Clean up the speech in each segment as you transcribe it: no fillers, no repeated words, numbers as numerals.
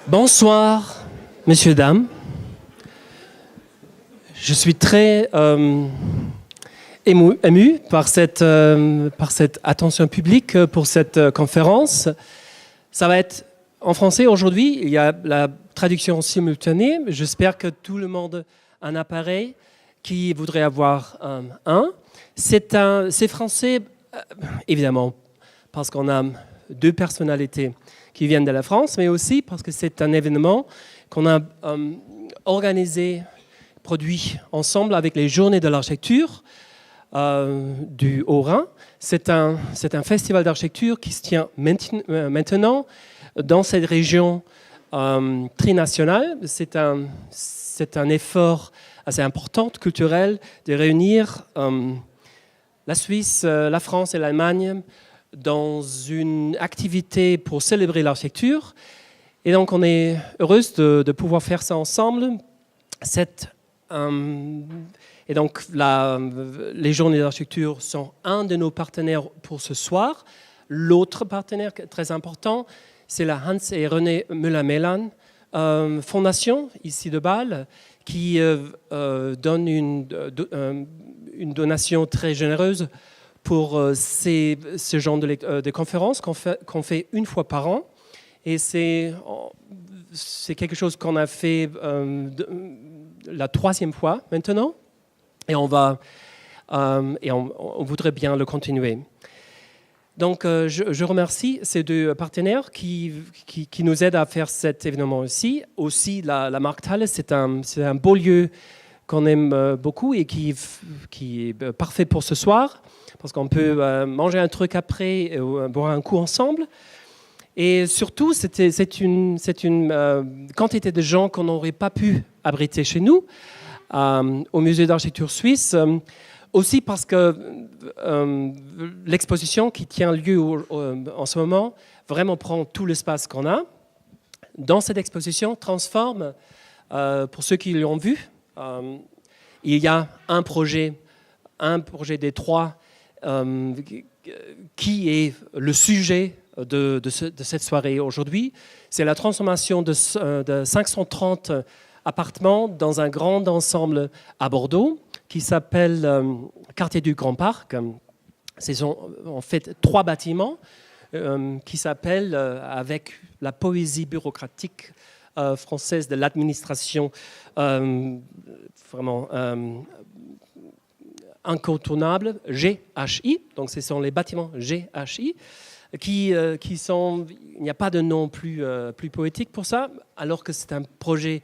Bonsoir, messieurs, dames. Je suis très ému par cette attention publique pour cette conférence. Ça va être en français aujourd'hui. Il y a la traduction simultanée. J'espère que tout le monde a un appareil qui voudrait avoir un. C'est français, évidemment, parce qu'on a deux personnalités qui viennent de la France, mais aussi parce que c'est un événement qu'on a organisé, produit ensemble avec les Journées de l'architecture du Haut-Rhin. C'est un festival d'architecture qui se tient maintenant dans cette région trinationale. C'est un effort assez important, culturel, de réunir la Suisse, la France et l'Allemagne dans une activité pour célébrer l'architecture. Et donc, on est heureuse de pouvoir faire ça ensemble. Et donc, les Journées d'architecture sont un de nos partenaires pour ce soir. L'autre partenaire très important, c'est la Hans et René Müller-Melan Fondation, ici de Bâle, qui donne une donation très généreuse pour ce genre de conférences qu'on fait une fois par an. Et c'est quelque chose qu'on a fait la troisième fois maintenant. Et on voudrait bien le continuer. Donc, je remercie ces deux partenaires qui nous aident à faire cet événement aussi. Aussi, la Markthalle, c'est un beau lieu qu'on aime beaucoup et qui est parfait pour ce soir, parce qu'on peut manger un truc après et boire un coup ensemble. Et surtout, c'est une quantité de gens qu'on n'aurait pas pu abriter chez nous, au Musée d'architecture suisse. Aussi parce que l'exposition qui tient lieu en ce moment vraiment prend tout l'espace qu'on a. Dans cette exposition, transforme, pour ceux qui l'ont vu, il y a un projet des trois qui est le sujet de cette soirée aujourd'hui. C'est la transformation de 530 appartements dans un grand ensemble à Bordeaux qui s'appelle Quartier du Grand Parc. Ce sont en fait trois bâtiments qui s'appellent, avec la poésie bureaucratique française de l'administration vraiment incontournable, GHI. Donc ce sont les bâtiments GHI qui sont... Il n'y a pas de nom plus poétique pour ça, alors que c'est un projet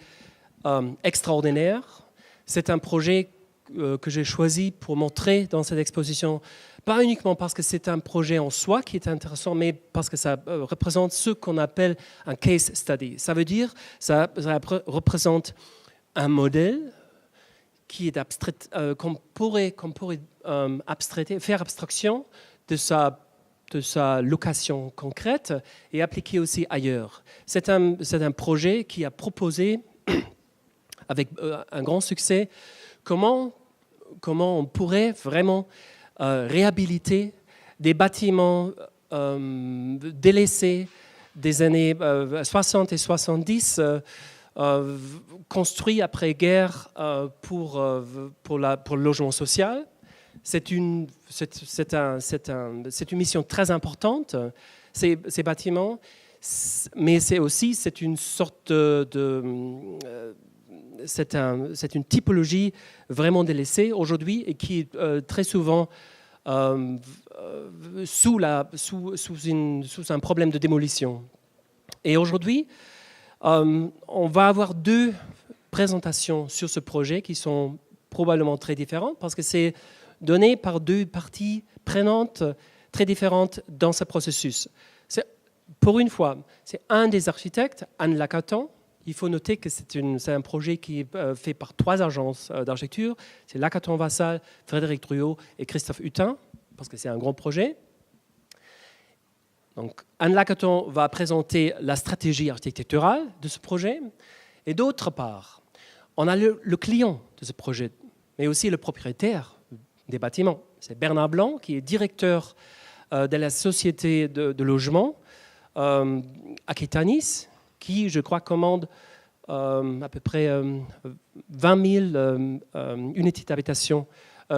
extraordinaire. C'est un projet que j'ai choisi pour montrer dans cette exposition, pas uniquement parce que c'est un projet en soi qui est intéressant, mais parce que ça représente ce qu'on appelle un case study. Ça veut dire ça représente un modèle qui est abstrait, qu'on pourrait faire abstraction de sa location concrète et appliquer aussi ailleurs. C'est un projet qui a proposé, avec un grand succès, comment on pourrait vraiment réhabiliter des bâtiments délaissés des années 60 et 70, construits après-guerre pour le logement social. C'est une mission très importante, ces bâtiments, mais c'est une sorte c'est une typologie vraiment délaissée aujourd'hui et qui est très souvent sous un problème de démolition. Et aujourd'hui, on va avoir deux présentations sur ce projet qui sont probablement très différentes parce que c'est donné par deux parties prenantes très différentes dans ce processus. Pour une fois, c'est un des architectes, Anne Lacaton. Il faut noter que c'est un projet qui est fait par trois agences d'architecture. C'est Lacaton Vassal, Frédéric Druot et Christophe Hutin, parce que c'est un grand projet. Donc, Anne Lacaton va présenter la stratégie architecturale de ce projet. Et d'autre part, on a le client de ce projet, mais aussi le propriétaire des bâtiments. C'est Bernard Blanc, qui est directeur de la société de logement Aquitanis, qui, je crois, commande à peu près 20 000 unités d'habitation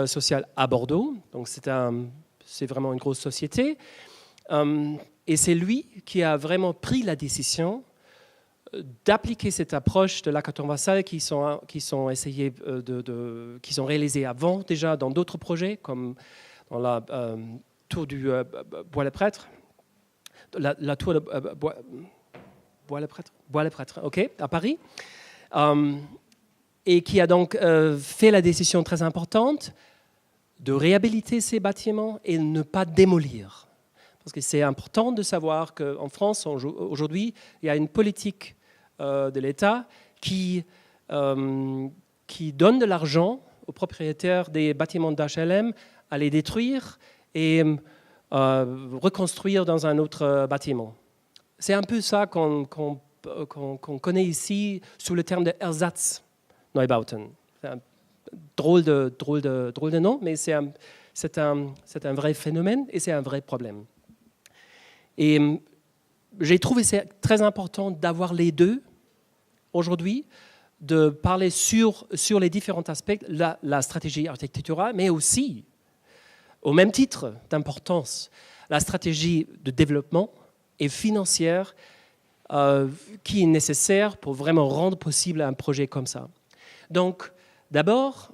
sociale à Bordeaux. Donc c'est vraiment une grosse société. Et c'est lui qui a vraiment pris la décision d'appliquer cette approche de l'hackathon Vassal qui sont réalisés avant déjà dans d'autres projets, comme dans la tour du Bois-le-Prêtre, la tour de Bois-le-Prêtre, ok, à Paris, et qui a donc fait la décision très importante de réhabiliter ces bâtiments et ne pas démolir. Parce que c'est important de savoir qu'en France, aujourd'hui, il y a une politique de l'État qui donne de l'argent aux propriétaires des bâtiments d'HLM à les détruire et reconstruire dans un autre bâtiment. C'est un peu ça qu'on connaît ici sous le terme de Ersatzneubauten. C'est un drôle de nom, mais c'est un vrai phénomène et c'est un vrai problème. Et j'ai trouvé c'est très important d'avoir les deux aujourd'hui, de parler sur les différents aspects, la stratégie architecturale, mais aussi, au même titre d'importance, la stratégie de développement et financière qui est nécessaire pour vraiment rendre possible un projet comme ça. Donc, d'abord,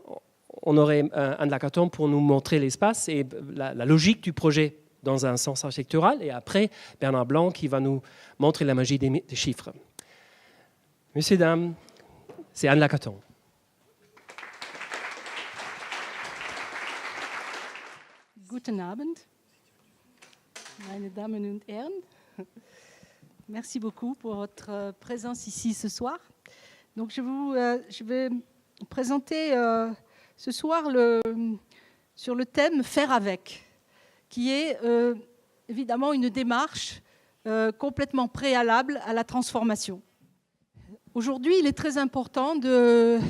on aurait un hackathon pour nous montrer l'espace et la logique du projet dans un sens architectural, et après, Bernard Blanc qui va nous montrer la magie des chiffres. Messieurs, dames, c'est un hackathon. Guten Abend, meine Damen und Herren. Merci beaucoup pour votre présence ici ce soir. Donc je vais présenter ce soir sur le thème « Faire avec », qui est évidemment une démarche complètement préalable à la transformation. Aujourd'hui, il est très important de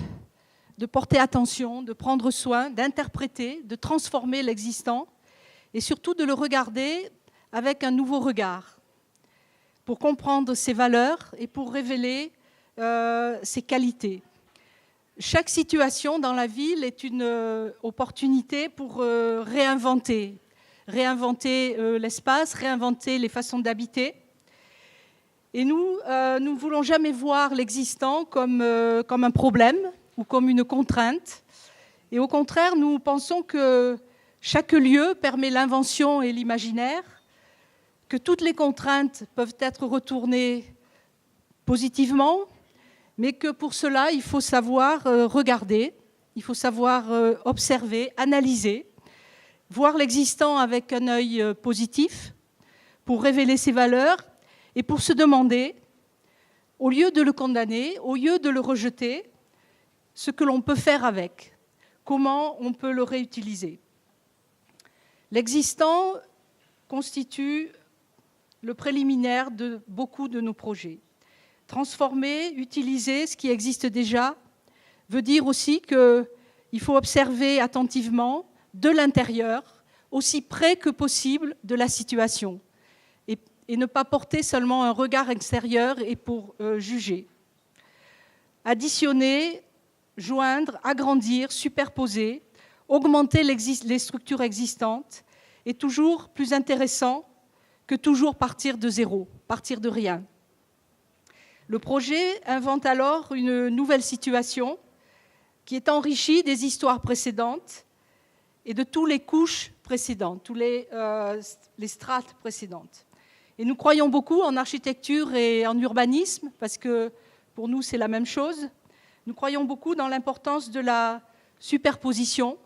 porter attention, de prendre soin, d'interpréter, de transformer l'existant et surtout de le regarder avec un nouveau regard pour comprendre ses valeurs et pour révéler ses qualités. Chaque situation dans la ville est une opportunité pour réinventer l'espace, réinventer les façons d'habiter. Et nous ne voulons jamais voir l'existant comme un problème ou comme une contrainte. Et au contraire, nous pensons que chaque lieu permet l'invention et l'imaginaire, que toutes les contraintes peuvent être retournées positivement, mais que pour cela, il faut savoir regarder, il faut savoir observer, analyser, voir l'existant avec un œil positif pour révéler ses valeurs et pour se demander, au lieu de le condamner, au lieu de le rejeter, ce que l'on peut faire avec, comment on peut le réutiliser. L'existant constitue le préliminaire de beaucoup de nos projets. Transformer, utiliser ce qui existe déjà veut dire aussi qu'il faut observer attentivement de l'intérieur, aussi près que possible de la situation, et ne pas porter seulement un regard extérieur et pour juger. Additionner, joindre, agrandir, superposer, augmenter les structures existantes est toujours plus intéressant que toujours partir de zéro, partir de rien. Le projet invente alors une nouvelle situation qui est enrichie des histoires précédentes et de toutes les couches précédentes, toutes les strates précédentes. Et nous croyons beaucoup en architecture et en urbanisme, parce que pour nous c'est la même chose. Nous croyons beaucoup dans l'importance de la superposition,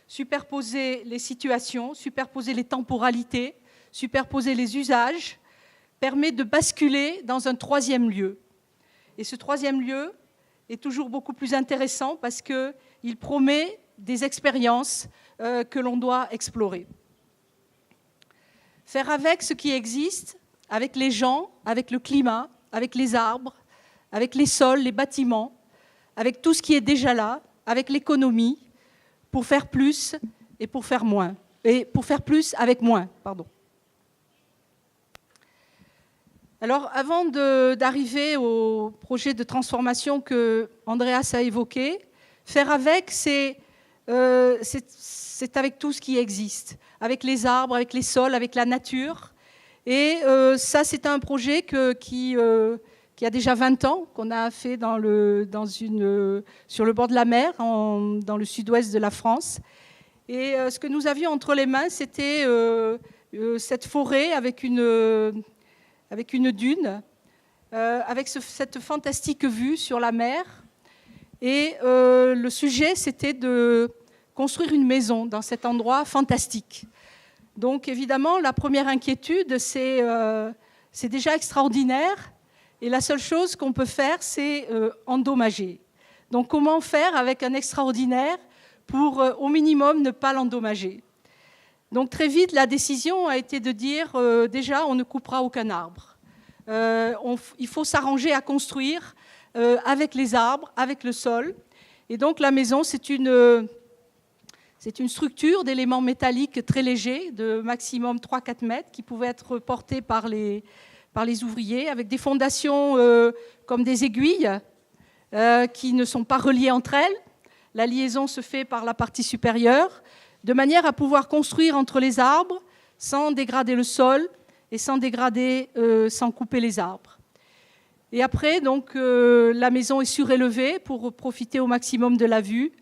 superposer les situations, superposer les temporalités, superposer les usages, permet de basculer dans un troisième lieu. Et ce troisième lieu est toujours beaucoup plus intéressant parce qu'il promet des expériences que l'on doit explorer. Faire avec ce qui existe, avec les gens, avec le climat, avec les arbres, avec les sols, les bâtiments, avec tout ce qui est déjà là, avec l'économie, pour faire plus et pour faire moins. Et pour faire plus avec moins, pardon. Alors, avant d'arriver au projet de transformation que Andreas a évoqué, faire avec, c'est avec tout ce qui existe, avec les arbres, avec les sols, avec la nature. Et ça, c'est un projet qui a déjà 20 ans, qu'on a fait sur le bord de la mer, dans le sud-ouest de la France. Et ce que nous avions entre les mains, c'était cette forêt avec une dune, avec cette fantastique vue sur la mer. Et le sujet, c'était de construire une maison dans cet endroit fantastique. Donc évidemment, la première inquiétude, c'est déjà extraordinaire. Et la seule chose qu'on peut faire, c'est endommager. Donc comment faire avec un extraordinaire pour au minimum ne pas l'endommager? Donc très vite, la décision a été de dire, déjà, on ne coupera aucun arbre. Il faut s'arranger à construire avec les arbres, avec le sol. Et donc la maison, c'est une structure d'éléments métalliques très légers, de maximum 3-4 mètres, qui pouvaient être portés par les ouvriers, avec des fondations comme des aiguilles qui ne sont pas reliées entre elles. La liaison se fait par la partie supérieure, de manière à pouvoir construire entre les arbres sans dégrader le sol et sans couper les arbres. Et après, donc, la maison est surélevée pour profiter au maximum de la vue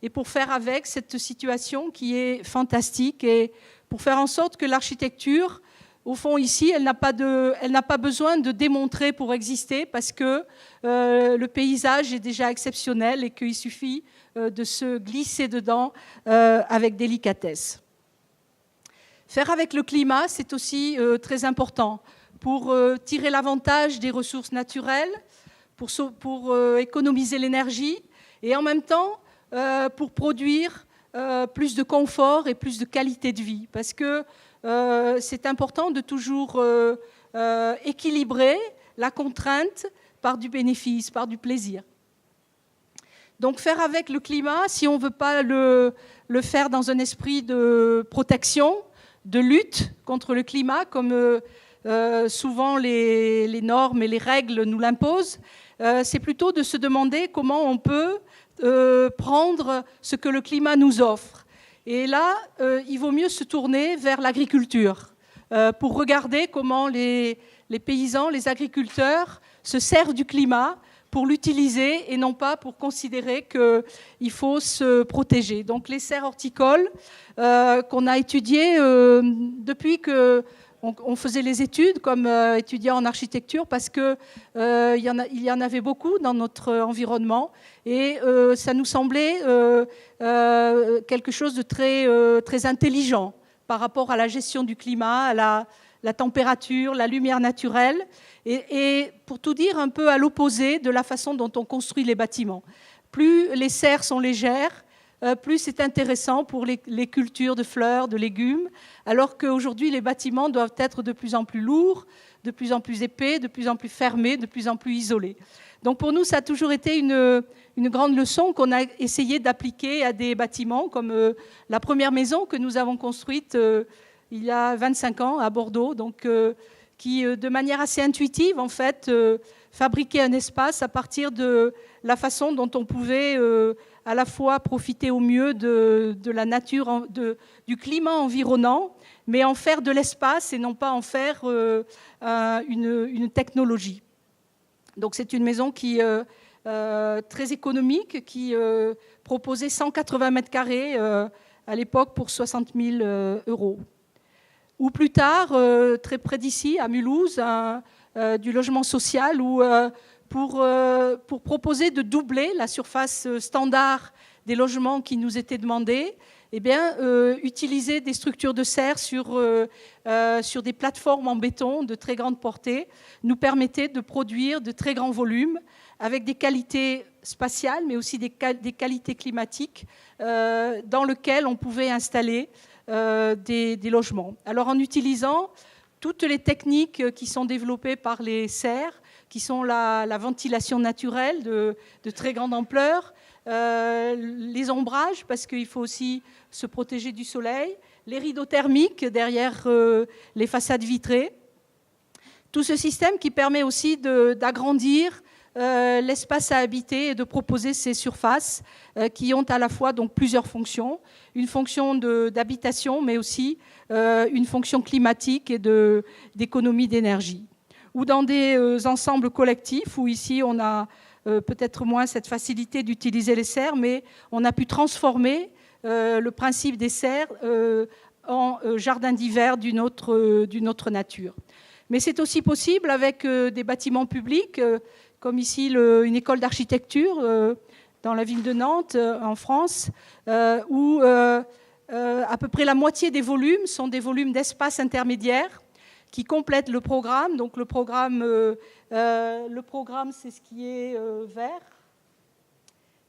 et pour faire avec cette situation qui est fantastique et pour faire en sorte que l'architecture, au fond, ici, elle n'a pas besoin de démontrer pour exister parce que le paysage est déjà exceptionnel et qu'il suffit de se glisser dedans avec délicatesse. Faire avec le climat, c'est aussi très important pour tirer l'avantage des ressources naturelles, pour économiser l'énergie et en même temps pour produire plus de confort et plus de qualité de vie. Parce que c'est important de toujours équilibrer la contrainte par du bénéfice, par du plaisir. Donc faire avec le climat, si on ne veut pas le faire dans un esprit de protection, de lutte contre le climat, comme souvent les normes et les règles nous l'imposent, c'est plutôt de se demander comment on peut prendre ce que le climat nous offre. Et là, il vaut mieux se tourner vers l'agriculture pour regarder comment les paysans, les agriculteurs se servent du climat pour l'utiliser et non pas pour considérer qu'il faut se protéger. Donc les serres horticoles qu'on a étudiées depuis qu'on faisait les études comme étudiant en architecture parce qu'il y en avait beaucoup dans notre environnement et ça nous semblait quelque chose de très intelligent par rapport à la gestion du climat, à la température, la lumière naturelle, et pour tout dire un peu à l'opposé de la façon dont on construit les bâtiments. Plus les serres sont légères, plus c'est intéressant pour les cultures de fleurs, de légumes, alors qu'aujourd'hui les bâtiments doivent être de plus en plus lourds, de plus en plus épais, de plus en plus fermés, de plus en plus isolés. Donc pour nous, ça a toujours été une grande leçon qu'on a essayé d'appliquer à des bâtiments, comme la première maison que nous avons construite il y a 25 ans à Bordeaux, donc, qui, de manière assez intuitive, en fait, fabriquait un espace à partir de la façon dont on pouvait à la fois profiter au mieux de la nature, du climat environnant, mais en faire de l'espace et non pas en faire une technologie. Donc c'est une maison qui très économique, qui proposait 180 mètres carrés à l'époque pour 60 000 euros. Ou plus tard, très près d'ici, à Mulhouse, du logement social, où pour proposer de doubler la surface standard des logements qui nous étaient demandés, eh bien, utiliser des structures de serre sur des plateformes en béton de très grande portée nous permettait de produire de très grands volumes avec des qualités spatiales, mais aussi des qualités climatiques dans lesquelles on pouvait installer des logements. Alors en utilisant toutes les techniques qui sont développées par les serres, qui sont la ventilation naturelle de très grande ampleur, les ombrages, parce qu'il faut aussi se protéger du soleil, les rideaux thermiques derrière les façades vitrées, Tout ce système qui permet aussi d'agrandir l'espace à habiter et de proposer ces surfaces qui ont à la fois donc plusieurs fonctions, une fonction d'habitation, mais aussi une fonction climatique et d'économie d'énergie. Ou dans des ensembles collectifs, où ici on a peut-être moins cette facilité d'utiliser les serres, mais on a pu transformer le principe des serres en jardin d'hiver d'une autre nature. Mais c'est aussi possible avec des bâtiments publics, comme ici une école d'architecture dans la ville de Nantes, en France, où à peu près la moitié des volumes sont des volumes d'espace intermédiaire qui complètent le programme. Donc le programme c'est ce qui est vert,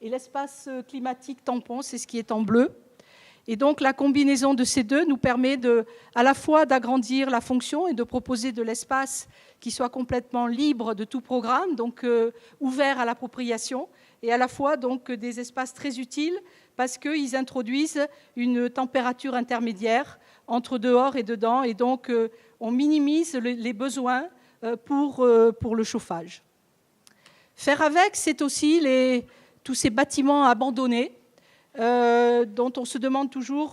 et l'espace climatique tampon, c'est ce qui est en bleu. Et donc la combinaison de ces deux nous permet à la fois d'agrandir la fonction et de proposer de l'espace qui soit complètement libre de tout programme, donc ouvert à l'appropriation, et à la fois donc des espaces très utiles parce qu'ils introduisent une température intermédiaire entre dehors et dedans, et donc on minimise les besoins pour le chauffage. Faire avec, c'est aussi tous ces bâtiments abandonnés, dont on se demande toujours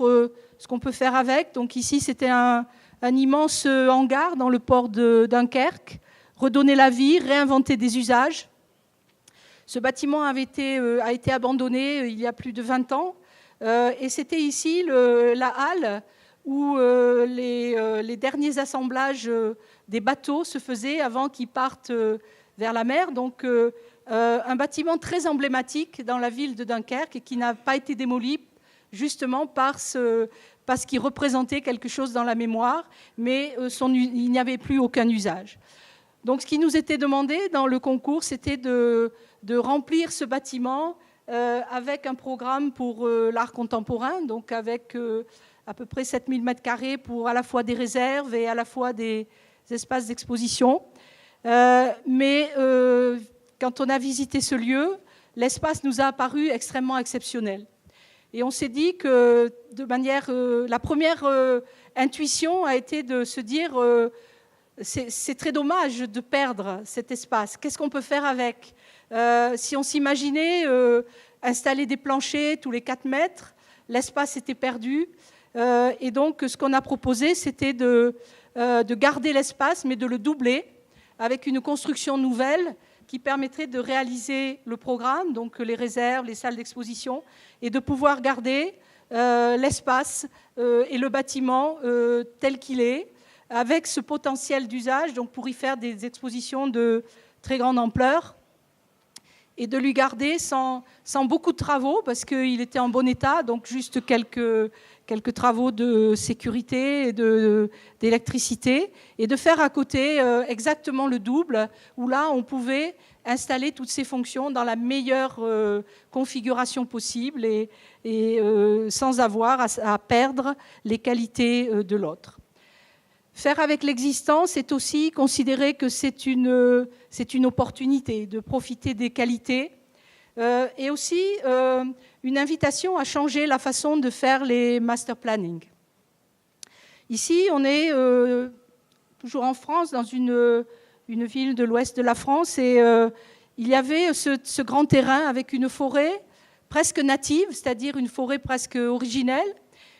ce qu'on peut faire avec. Donc ici, c'était un immense hangar dans le port de Dunkerque, redonner la vie, réinventer des usages. Ce bâtiment a été abandonné il y a plus de 20 ans, et c'était ici la halle où les derniers assemblages des bateaux se faisaient avant qu'ils partent vers la mer. Donc un bâtiment très emblématique dans la ville de Dunkerque et qui n'a pas été démoli justement parce qu'il représentait quelque chose dans la mémoire, mais il n'y avait plus aucun usage. Donc ce qui nous était demandé dans le concours, c'était de remplir ce bâtiment avec un programme pour l'art contemporain, donc avec à peu près 7000 m² pour à la fois des réserves et à la fois des espaces d'exposition. Mais quand on a visité ce lieu, l'espace nous a apparu extrêmement exceptionnel. Et on s'est dit que la première intuition a été de se dire c'est très dommage de perdre cet espace. Qu'est-ce qu'on peut faire avec ? Si on s'imaginait installer des planchers tous les 4 mètres, l'espace était perdu. Et donc ce qu'on a proposé, c'était de garder l'espace, mais de le doubler avec une construction nouvelle qui permettrait de réaliser le programme, donc les réserves, les salles d'exposition, et de pouvoir garder l'espace et le bâtiment tel qu'il est, avec ce potentiel d'usage, donc pour y faire des expositions de très grande ampleur, et de lui garder sans beaucoup de travaux, parce qu'il était en bon état, donc juste quelques travaux de sécurité et d'électricité, et de faire à côté exactement le double, où là, on pouvait installer toutes ces fonctions dans la meilleure configuration possible et sans avoir à perdre les qualités de l'autre. Faire avec l'existant, c'est aussi considérer que c'est une opportunité de profiter des qualités et aussi une invitation à changer la façon de faire les master planning. Ici, on est toujours en France, dans une ville de l'ouest de la France, et il y avait ce grand terrain avec une forêt presque native, c'est-à-dire une forêt presque originelle,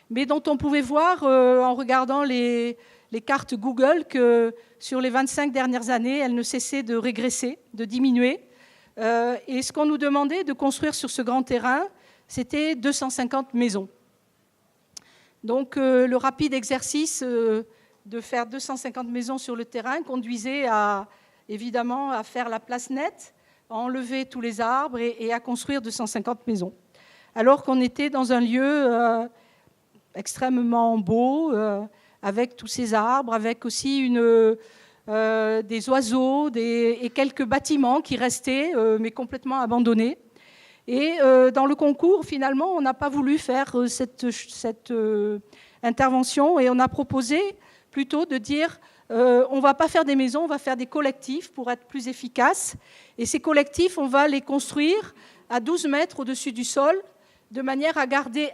mais dont on pouvait voir en regardant les cartes Google que sur les 25 dernières années, elle ne cessait de régresser, de diminuer. Et ce qu'on nous demandait de construire sur ce grand terrain, c'était 250 maisons. Donc le rapide exercice de faire 250 maisons sur le terrain conduisait évidemment à faire la place nette, à enlever tous les arbres et à construire 250 maisons. Alors qu'on était dans un lieu extrêmement beau, avec tous ces arbres, avec aussi des oiseaux et quelques bâtiments qui restaient, mais complètement abandonnés. Et dans le concours, finalement, on n'a pas voulu faire cette intervention, et on a proposé plutôt de dire on ne va pas faire des maisons, on va faire des collectifs pour être plus efficace. Et ces collectifs, on va les construire à 12 mètres au-dessus du sol, de manière à garder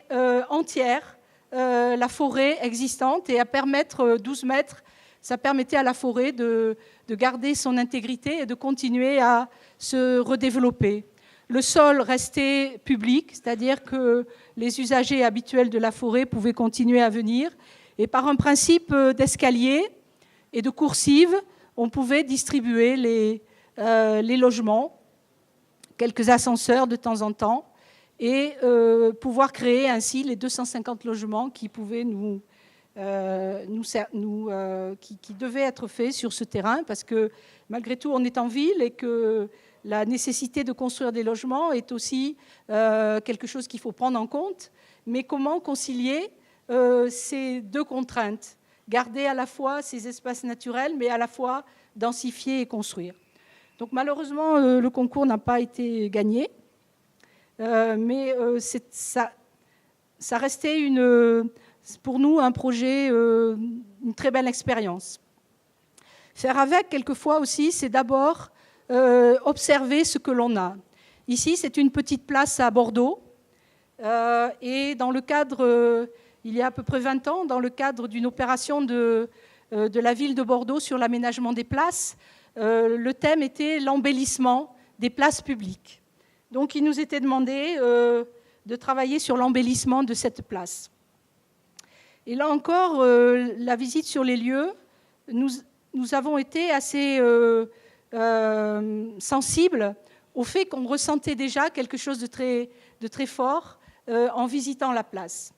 entière la forêt existante et à permettre 12 mètres ça permettait à la forêt de garder son intégrité et de continuer à se redévelopper. Le sol restait public, c'est-à-dire que les usagers habituels de la forêt pouvaient continuer à venir. Et par un principe d'escalier et de coursive, on pouvait distribuer les logements, quelques ascenseurs de temps en temps, et pouvoir créer ainsi les 250 logements qui pouvaient qui devaient être faits sur ce terrain, parce que malgré tout, on est en ville et que la nécessité de construire des logements est aussi quelque chose qu'il faut prendre en compte. Mais comment concilier ces deux contraintes? Garder à la fois ces espaces naturels, mais à la fois densifier et construire. Donc malheureusement, le concours n'a pas été gagné, mais ça restait pour nous un projet, une très belle expérience. Faire avec, quelquefois aussi, c'est d'abord observer ce que l'on a. Ici, c'est une petite place à Bordeaux, et dans le cadre, il y a à peu près 20 ans, dans le cadre d'une opération de la ville de Bordeaux sur l'aménagement des places, le thème était l'embellissement des places publiques. Donc, il nous était demandé de travailler sur l'embellissement de cette place. Et là encore, la visite sur les lieux, nous avons été assez sensibles au fait qu'on ressentait déjà quelque chose de très fort en visitant la place.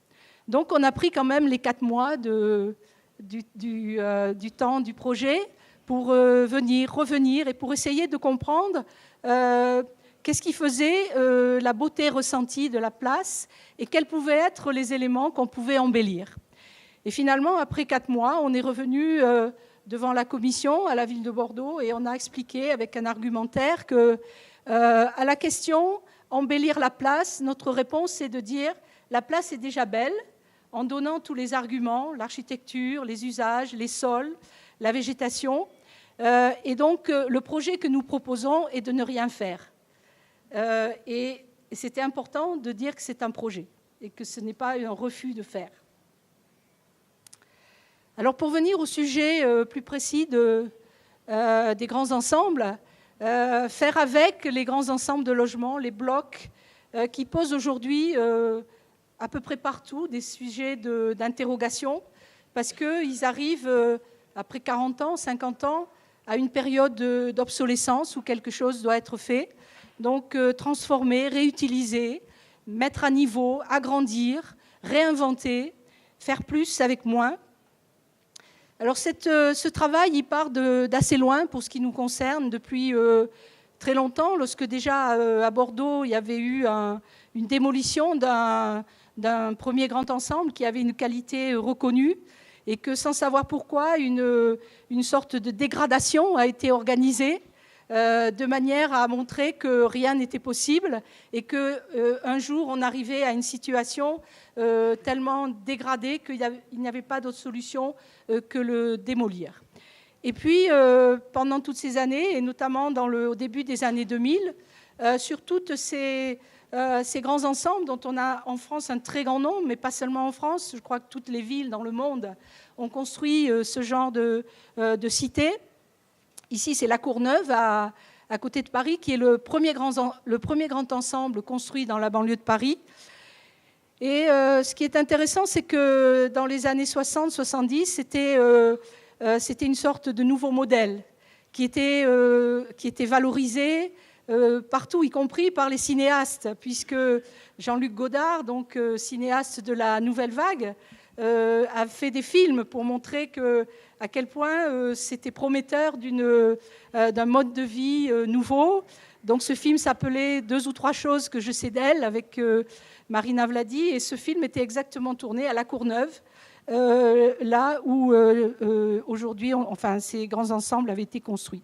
Donc, on a pris quand même les 4 mois du temps du projet pour revenir et pour essayer de comprendre qu'est-ce qui faisait la beauté ressentie de la place et quels pouvaient être les éléments qu'on pouvait embellir. Et finalement, après 4 mois, on est revenu devant la commission à la ville de Bordeaux et on a expliqué avec un argumentaire que à la question embellir la place, notre réponse c'est de dire la place est déjà belle en donnant tous les arguments, l'architecture, les usages, les sols, la végétation. Et donc, le projet que nous proposons est de ne rien faire. Et c'était important de dire que c'est un projet et que ce n'est pas un refus de faire. Alors, pour venir au sujet plus précis des grands ensembles, faire avec les grands ensembles de logements, les blocs, qui posent aujourd'hui à peu près partout des sujets d'interrogation, parce qu'ils arrivent après 40 ans, 50 ans, à une période d'obsolescence où quelque chose doit être fait. Donc, transformer, réutiliser, mettre à niveau, agrandir, réinventer, faire plus avec moins. Alors, ce travail, il part d'assez loin pour ce qui nous concerne, depuis très longtemps, lorsque déjà à Bordeaux, il y avait eu une démolition d'un premier grand ensemble qui avait une qualité reconnue, et que sans savoir pourquoi, une sorte de dégradation a été organisée de manière à montrer que rien n'était possible et qu'un jour on arrivait à une situation tellement dégradée qu'il n'y avait pas d'autre solution que le démolir. Et puis pendant toutes ces années, et notamment au début des années 2000, sur toutes ces grands ensembles dont on a en France un très grand nombre, mais pas seulement en France, je crois que toutes les villes dans le monde ont construit ce genre de cité. Ici, c'est la Courneuve, à côté de Paris, qui est le premier grand ensemble construit dans la banlieue de Paris. Et ce qui est intéressant, c'est que dans les années 60-70, c'était une sorte de nouveau modèle qui était valorisé partout, y compris par les cinéastes, puisque Jean-Luc Godard, donc cinéaste de la Nouvelle Vague, a fait des films pour montrer à quel point c'était prometteur d'un mode de vie nouveau. Donc ce film s'appelait « 2 ou 3 choses que je sais d'elle » avec Marina Vladi, et ce film était exactement tourné à La Courneuve, là où aujourd'hui, ces grands ensembles avaient été construits.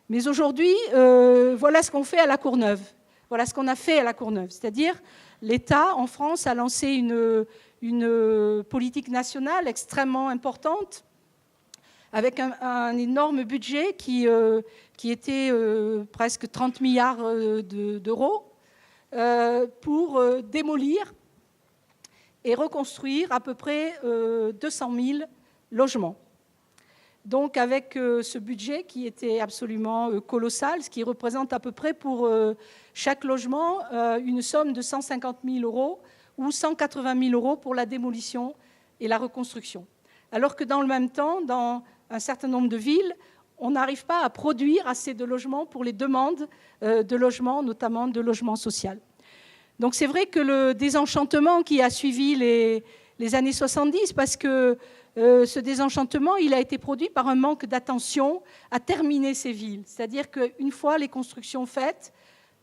Mais aujourd'hui, voilà ce qu'on fait à La Courneuve. Voilà ce qu'on a fait à La Courneuve. C'est-à-dire, l'État, en France, a lancé une politique nationale extrêmement importante, avec un énorme budget qui était presque 30 milliards d'euros, pour démolir et reconstruire à peu près 200 000 logements. Donc avec ce budget qui était absolument colossal, ce qui représente à peu près pour chaque logement une somme de 150 000 euros ou 180 000 euros pour la démolition et la reconstruction. Alors que dans le même temps, dans un certain nombre de villes, on n'arrive pas à produire assez de logements pour les demandes de logements, notamment de logements sociaux. Donc c'est vrai que le désenchantement qui a suivi les années 70, parce que ce désenchantement, il a été produit par un manque d'attention à terminer ces villes. C'est-à-dire qu'une fois les constructions faites,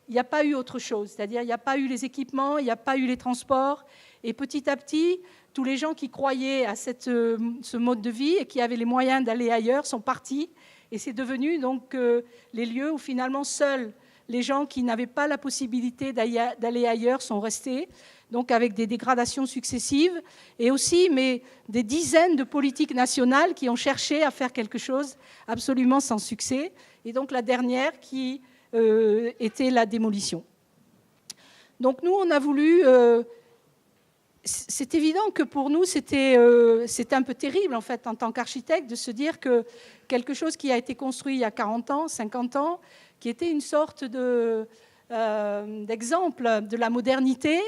il n'y a pas eu autre chose. C'est-à-dire qu'il n'y a pas eu les équipements, il n'y a pas eu les transports. Et petit à petit, tous les gens qui croyaient à ce mode de vie et qui avaient les moyens d'aller ailleurs sont partis. Et c'est devenu donc les lieux où finalement seuls les gens qui n'avaient pas la possibilité d'aller ailleurs sont restés, donc avec des dégradations successives, et aussi des dizaines de politiques nationales qui ont cherché à faire quelque chose absolument sans succès. Et donc la dernière qui était la démolition. Donc nous, on a voulu... c'est évident que pour nous, c'était un peu terrible, en fait, en tant qu'architecte, de se dire que quelque chose qui a été construit il y a 40 ans, 50 ans, qui était une sorte d'exemple de la modernité,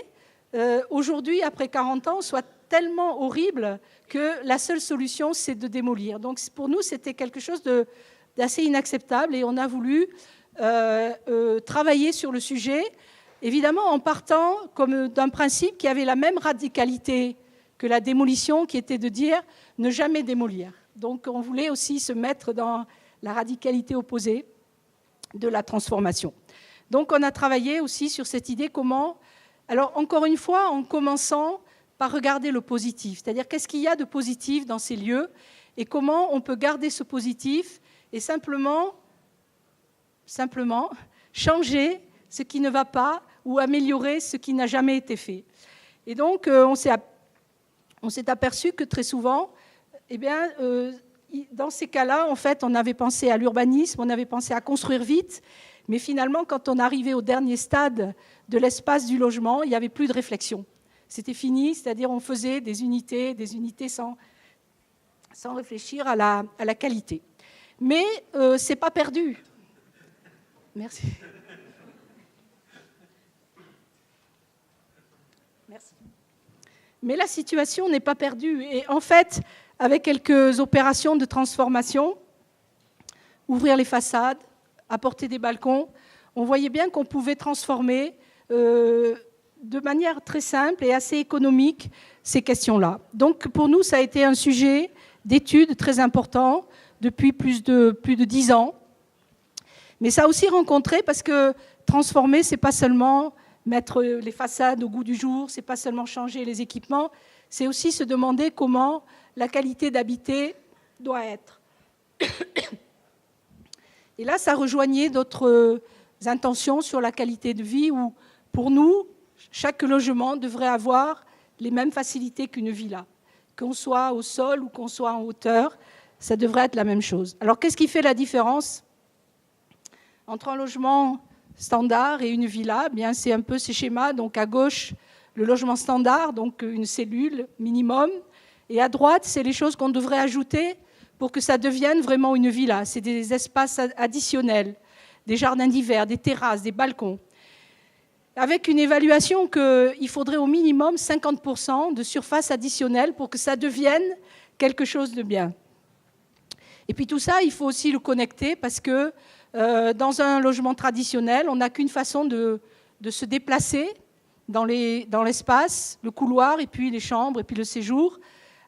aujourd'hui, après 40 ans, soit tellement horrible que la seule solution, c'est de démolir. Donc pour nous, c'était quelque chose d'assez inacceptable et on a voulu travailler sur le sujet, évidemment en partant comme d'un principe qui avait la même radicalité que la démolition, qui était de dire ne jamais démolir. Donc on voulait aussi se mettre dans la radicalité opposée de la transformation. Donc on a travaillé aussi sur cette idée comment... Alors encore une fois, en commençant par regarder le positif, c'est-à-dire qu'est-ce qu'il y a de positif dans ces lieux et comment on peut garder ce positif et simplement changer ce qui ne va pas ou améliorer ce qui n'a jamais été fait. Et donc on s'est aperçu que très souvent, dans ces cas-là, en fait, on avait pensé à l'urbanisme, on avait pensé à construire vite, mais finalement, quand on arrivait au dernier stade de l'espace du logement, il n'y avait plus de réflexion. C'était fini, c'est-à-dire on faisait des unités sans réfléchir à la qualité. Mais ce n'est pas perdu. Merci. Merci. Mais la situation n'est pas perdue. Et en fait, avec quelques opérations de transformation, ouvrir les façades, apporter des balcons, on voyait bien qu'on pouvait transformer de manière très simple et assez économique ces questions-là. Donc pour nous, ça a été un sujet d'étude très important depuis plus de 10 ans. Mais ça a aussi rencontré, parce que transformer, ce n'est pas seulement mettre les façades au goût du jour, ce n'est pas seulement changer les équipements, c'est aussi se demander comment la qualité d'habiter doit être. Et là, ça rejoignait d'autres intentions sur la qualité de vie où, pour nous, chaque logement devrait avoir les mêmes facilités qu'une villa. Qu'on soit au sol ou qu'on soit en hauteur, ça devrait être la même chose. Alors, qu'est-ce qui fait la différence entre un logement standard et une villa? Bien, c'est un peu ces schémas. Donc, à gauche, le logement standard, donc une cellule minimum. Et à droite, c'est les choses qu'on devrait ajouter pour que ça devienne vraiment une villa. C'est des espaces additionnels, des jardins d'hiver, des terrasses, des balcons, avec une évaluation qu'il faudrait au minimum 50% de surface additionnelle pour que ça devienne quelque chose de bien. Et puis tout ça, il faut aussi le connecter parce que dans un logement traditionnel, on n'a qu'une façon de se déplacer dans l'espace, le couloir, et puis les chambres, et puis le séjour,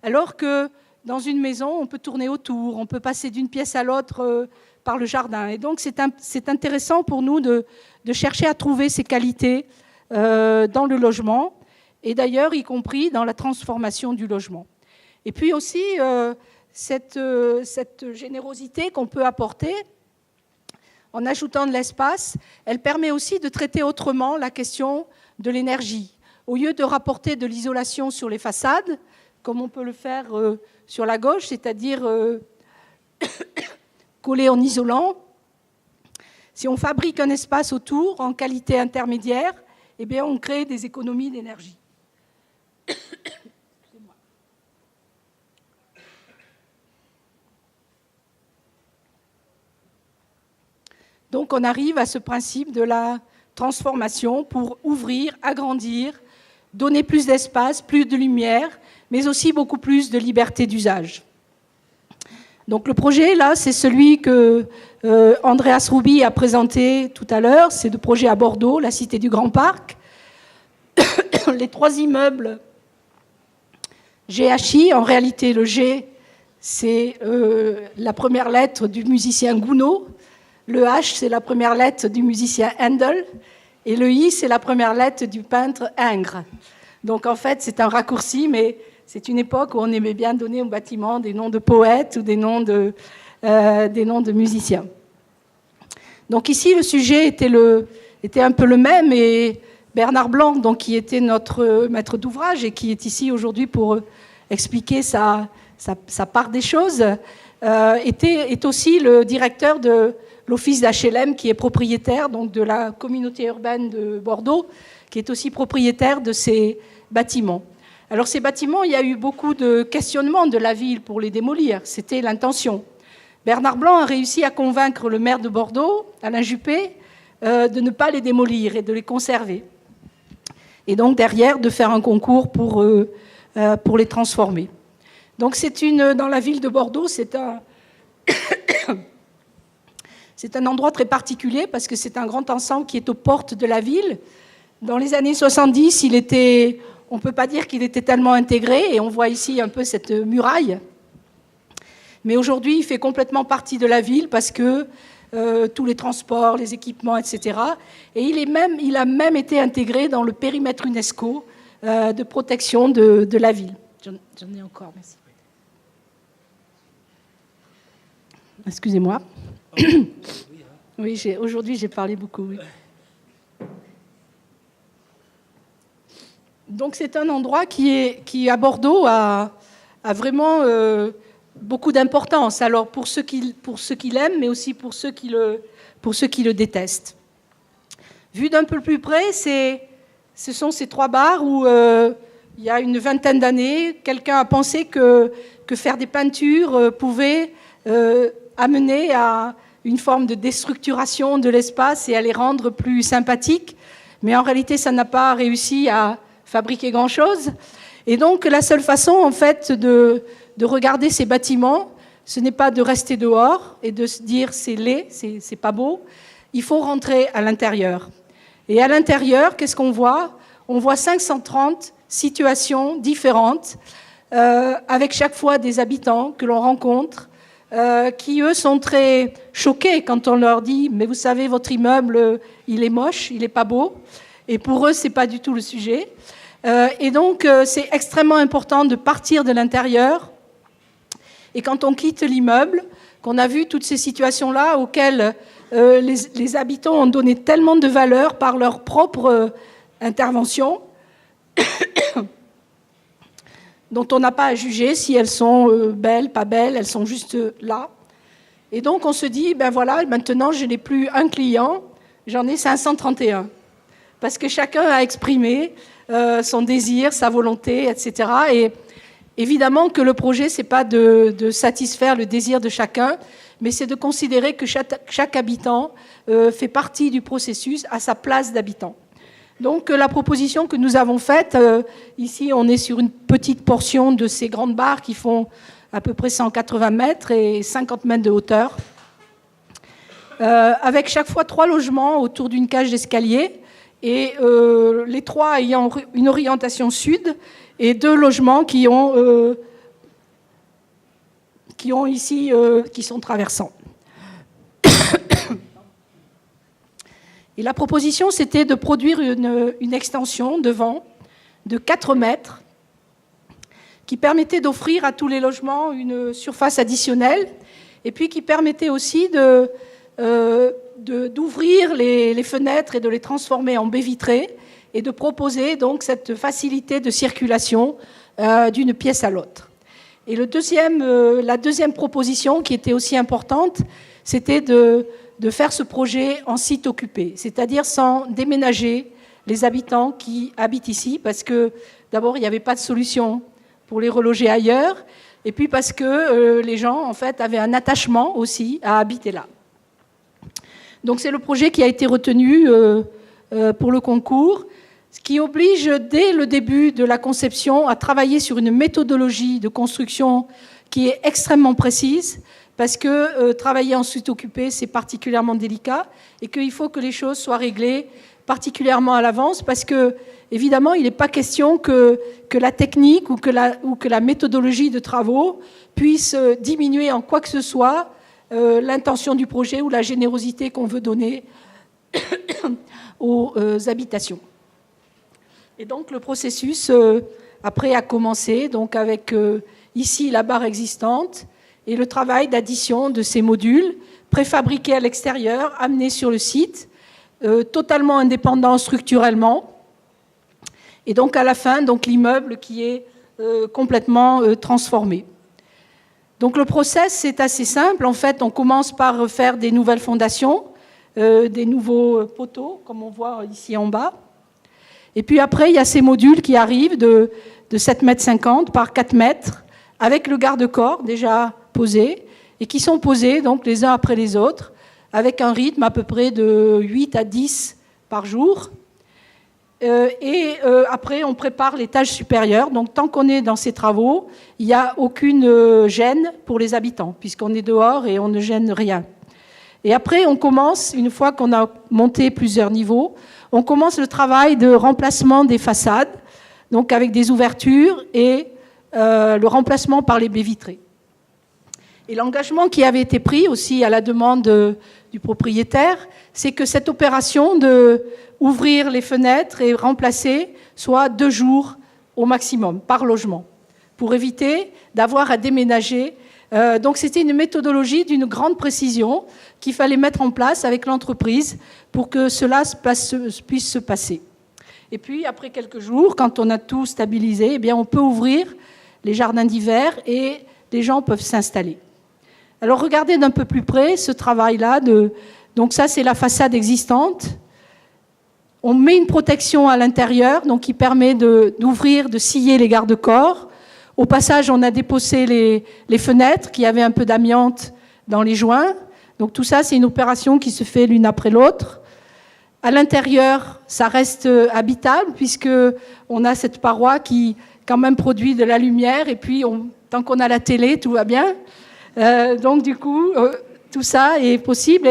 alors que dans une maison, on peut tourner autour, on peut passer d'une pièce à l'autre par le jardin. Et donc, c'est intéressant pour nous de chercher à trouver ces qualités dans le logement, et d'ailleurs, y compris dans la transformation du logement. Et puis aussi, cette générosité qu'on peut apporter, en ajoutant de l'espace, elle permet aussi de traiter autrement la question de l'énergie. Au lieu de rapporter de l'isolation sur les façades, comme on peut le faire sur la gauche, c'est-à-dire coller en isolant. Si on fabrique un espace autour en qualité intermédiaire, eh bien on crée des économies d'énergie. Donc on arrive à ce principe de la transformation pour ouvrir, agrandir, donner plus d'espace, plus de lumière, mais aussi beaucoup plus de liberté d'usage. Donc le projet, là, c'est celui que Andreas Ruby a présenté tout à l'heure. C'est le projet à Bordeaux, la Cité du Grand Parc. Les 3 immeubles GHI, en réalité, le G, c'est la première lettre du musicien Gounod. Le H, c'est la première lettre du musicien Handel. Et le I, c'est la première lettre du peintre Ingres. Donc en fait, c'est un raccourci, mais c'est une époque où on aimait bien donner aux bâtiments des noms de poètes ou des noms de musiciens. Donc ici, le sujet était un peu le même, et Bernard Blanc, donc, qui était notre maître d'ouvrage et qui est ici aujourd'hui pour expliquer sa part des choses, est aussi le directeur de l'office d'HLM, qui est propriétaire donc, de la communauté urbaine de Bordeaux, qui est aussi propriétaire de ces bâtiments. Alors ces bâtiments, il y a eu beaucoup de questionnements de la ville pour les démolir, c'était l'intention. Bernard Blanc a réussi à convaincre le maire de Bordeaux, Alain Juppé, de ne pas les démolir et de les conserver. Et donc derrière, de faire un concours pour les transformer. Donc dans la ville de Bordeaux, c'est un endroit très particulier parce que c'est un grand ensemble qui est aux portes de la ville. Dans les années 70, on ne peut pas dire qu'il était tellement intégré, et on voit ici un peu cette muraille. Mais aujourd'hui, il fait complètement partie de la ville parce que tous les transports, les équipements, etc. Et il a même été intégré dans le périmètre UNESCO de protection de la ville. J'en ai encore, merci. Excusez-moi. Oui, aujourd'hui, j'ai parlé beaucoup. Oui. Donc, c'est un endroit qui à Bordeaux, a vraiment beaucoup d'importance. Alors, pour ceux qui l'aiment, mais aussi pour ceux qui le détestent. Vu d'un peu plus près, ce sont ces 3 bars où, il y a une vingtaine d'années, quelqu'un a pensé que faire des peintures pouvait amener à une forme de déstructuration de l'espace et à les rendre plus sympathiques. Mais en réalité, ça n'a pas réussi à fabriquer grand-chose. Et donc, la seule façon, en fait, de regarder ces bâtiments, ce n'est pas de rester dehors et de se dire c'est laid, c'est pas beau. Il faut rentrer à l'intérieur. Et à l'intérieur, qu'est-ce qu'on voit ? On voit 530 situations différentes, avec chaque fois des habitants que l'on rencontre, qui, eux, sont très choqués quand on leur dit « mais vous savez, votre immeuble, il est moche, il n'est pas beau ». Et pour eux, ce n'est pas du tout le sujet. Et donc, c'est extrêmement important de partir de l'intérieur. Et quand on quitte l'immeuble, qu'on a vu toutes ces situations-là auxquelles les habitants ont donné tellement de valeur par leur propre intervention, dont on n'a pas à juger si elles sont belles, pas belles, elles sont juste là. Et donc, on se dit, ben voilà, maintenant, je n'ai plus un client, j'en ai 531. Parce que chacun a exprimé son désir, sa volonté, etc. Et évidemment que le projet, ce n'est pas de satisfaire le désir de chacun, mais c'est de considérer que chaque habitant fait partie du processus à sa place d'habitant. Donc la proposition que nous avons faite, ici on est sur une petite portion de ces grandes barres qui font à peu près 180 mètres et 50 mètres de hauteur, avec chaque fois 3 logements autour d'une cage d'escalier, et les 3 ayant une orientation sud, et 2 logements qui sont traversants. Et la proposition, c'était de produire une extension devant de 4 mètres qui permettait d'offrir à tous les logements une surface additionnelle et puis qui permettait aussi d'ouvrir les fenêtres et de les transformer en baies vitrées et de proposer donc cette facilité de circulation d'une pièce à l'autre. Et la deuxième proposition, qui était aussi importante, c'était de faire ce projet en site occupé, c'est-à-dire sans déménager les habitants qui habitent ici, parce que d'abord, il n'y avait pas de solution pour les reloger ailleurs, et puis parce que les gens, en fait, avaient un attachement aussi à habiter là. Donc c'est le projet qui a été retenu pour le concours, ce qui oblige dès le début de la conception à travailler sur une méthodologie de construction qui est extrêmement précise, parce que travailler en suite occupée, c'est particulièrement délicat, et qu'il faut que les choses soient réglées particulièrement à l'avance, parce que, évidemment, il n'est pas question que la technique ou que la méthodologie de travaux puisse diminuer en quoi que ce soit l'intention du projet ou la générosité qu'on veut donner aux habitations. Et donc, le processus, après, a commencé, donc avec ici la barre existante, et le travail d'addition de ces modules préfabriqués à l'extérieur, amenés sur le site, totalement indépendants structurellement. Et donc à la fin, donc, l'immeuble qui est complètement transformé. Donc le process, c'est assez simple. En fait, on commence par faire des nouvelles fondations, des nouveaux poteaux, comme on voit ici en bas. Et puis après, il y a ces modules qui arrivent de 7,50 m par 4 mètres, avec le garde-corps déjà posé, et qui sont posés donc, les uns après les autres, avec un rythme à peu près de 8 à 10 par jour. Après, on prépare l'étage supérieur. Donc, tant qu'on est dans ces travaux, il n'y a aucune gêne pour les habitants, puisqu'on est dehors et on ne gêne rien. Et après, on commence, une fois qu'on a monté plusieurs niveaux, on commence le travail de remplacement des façades, donc avec des ouvertures et le remplacement par les baies vitrées. Et l'engagement qui avait été pris aussi à la demande du propriétaire, c'est que cette opération d'ouvrir les fenêtres et remplacer soit 2 jours au maximum par logement, pour éviter d'avoir à déménager. Donc c'était une méthodologie d'une grande précision qu'il fallait mettre en place avec l'entreprise pour que cela puisse se passer. Et puis après quelques jours, quand on a tout stabilisé, eh bien, on peut ouvrir les jardins d'hiver et les gens peuvent s'installer. Alors regardez d'un peu plus près ce travail-là. Donc ça, c'est la façade existante. On met une protection à l'intérieur, donc qui permet d'ouvrir, de scier les garde-corps. Au passage, on a déposé les fenêtres qui avaient un peu d'amiante dans les joints. Donc tout ça, c'est une opération qui se fait l'une après l'autre. À l'intérieur, ça reste habitable puisqu'on a cette paroi qui quand même produit de la lumière. Et puis, tant qu'on a la télé, tout va bien. Donc du coup, tout ça est possible.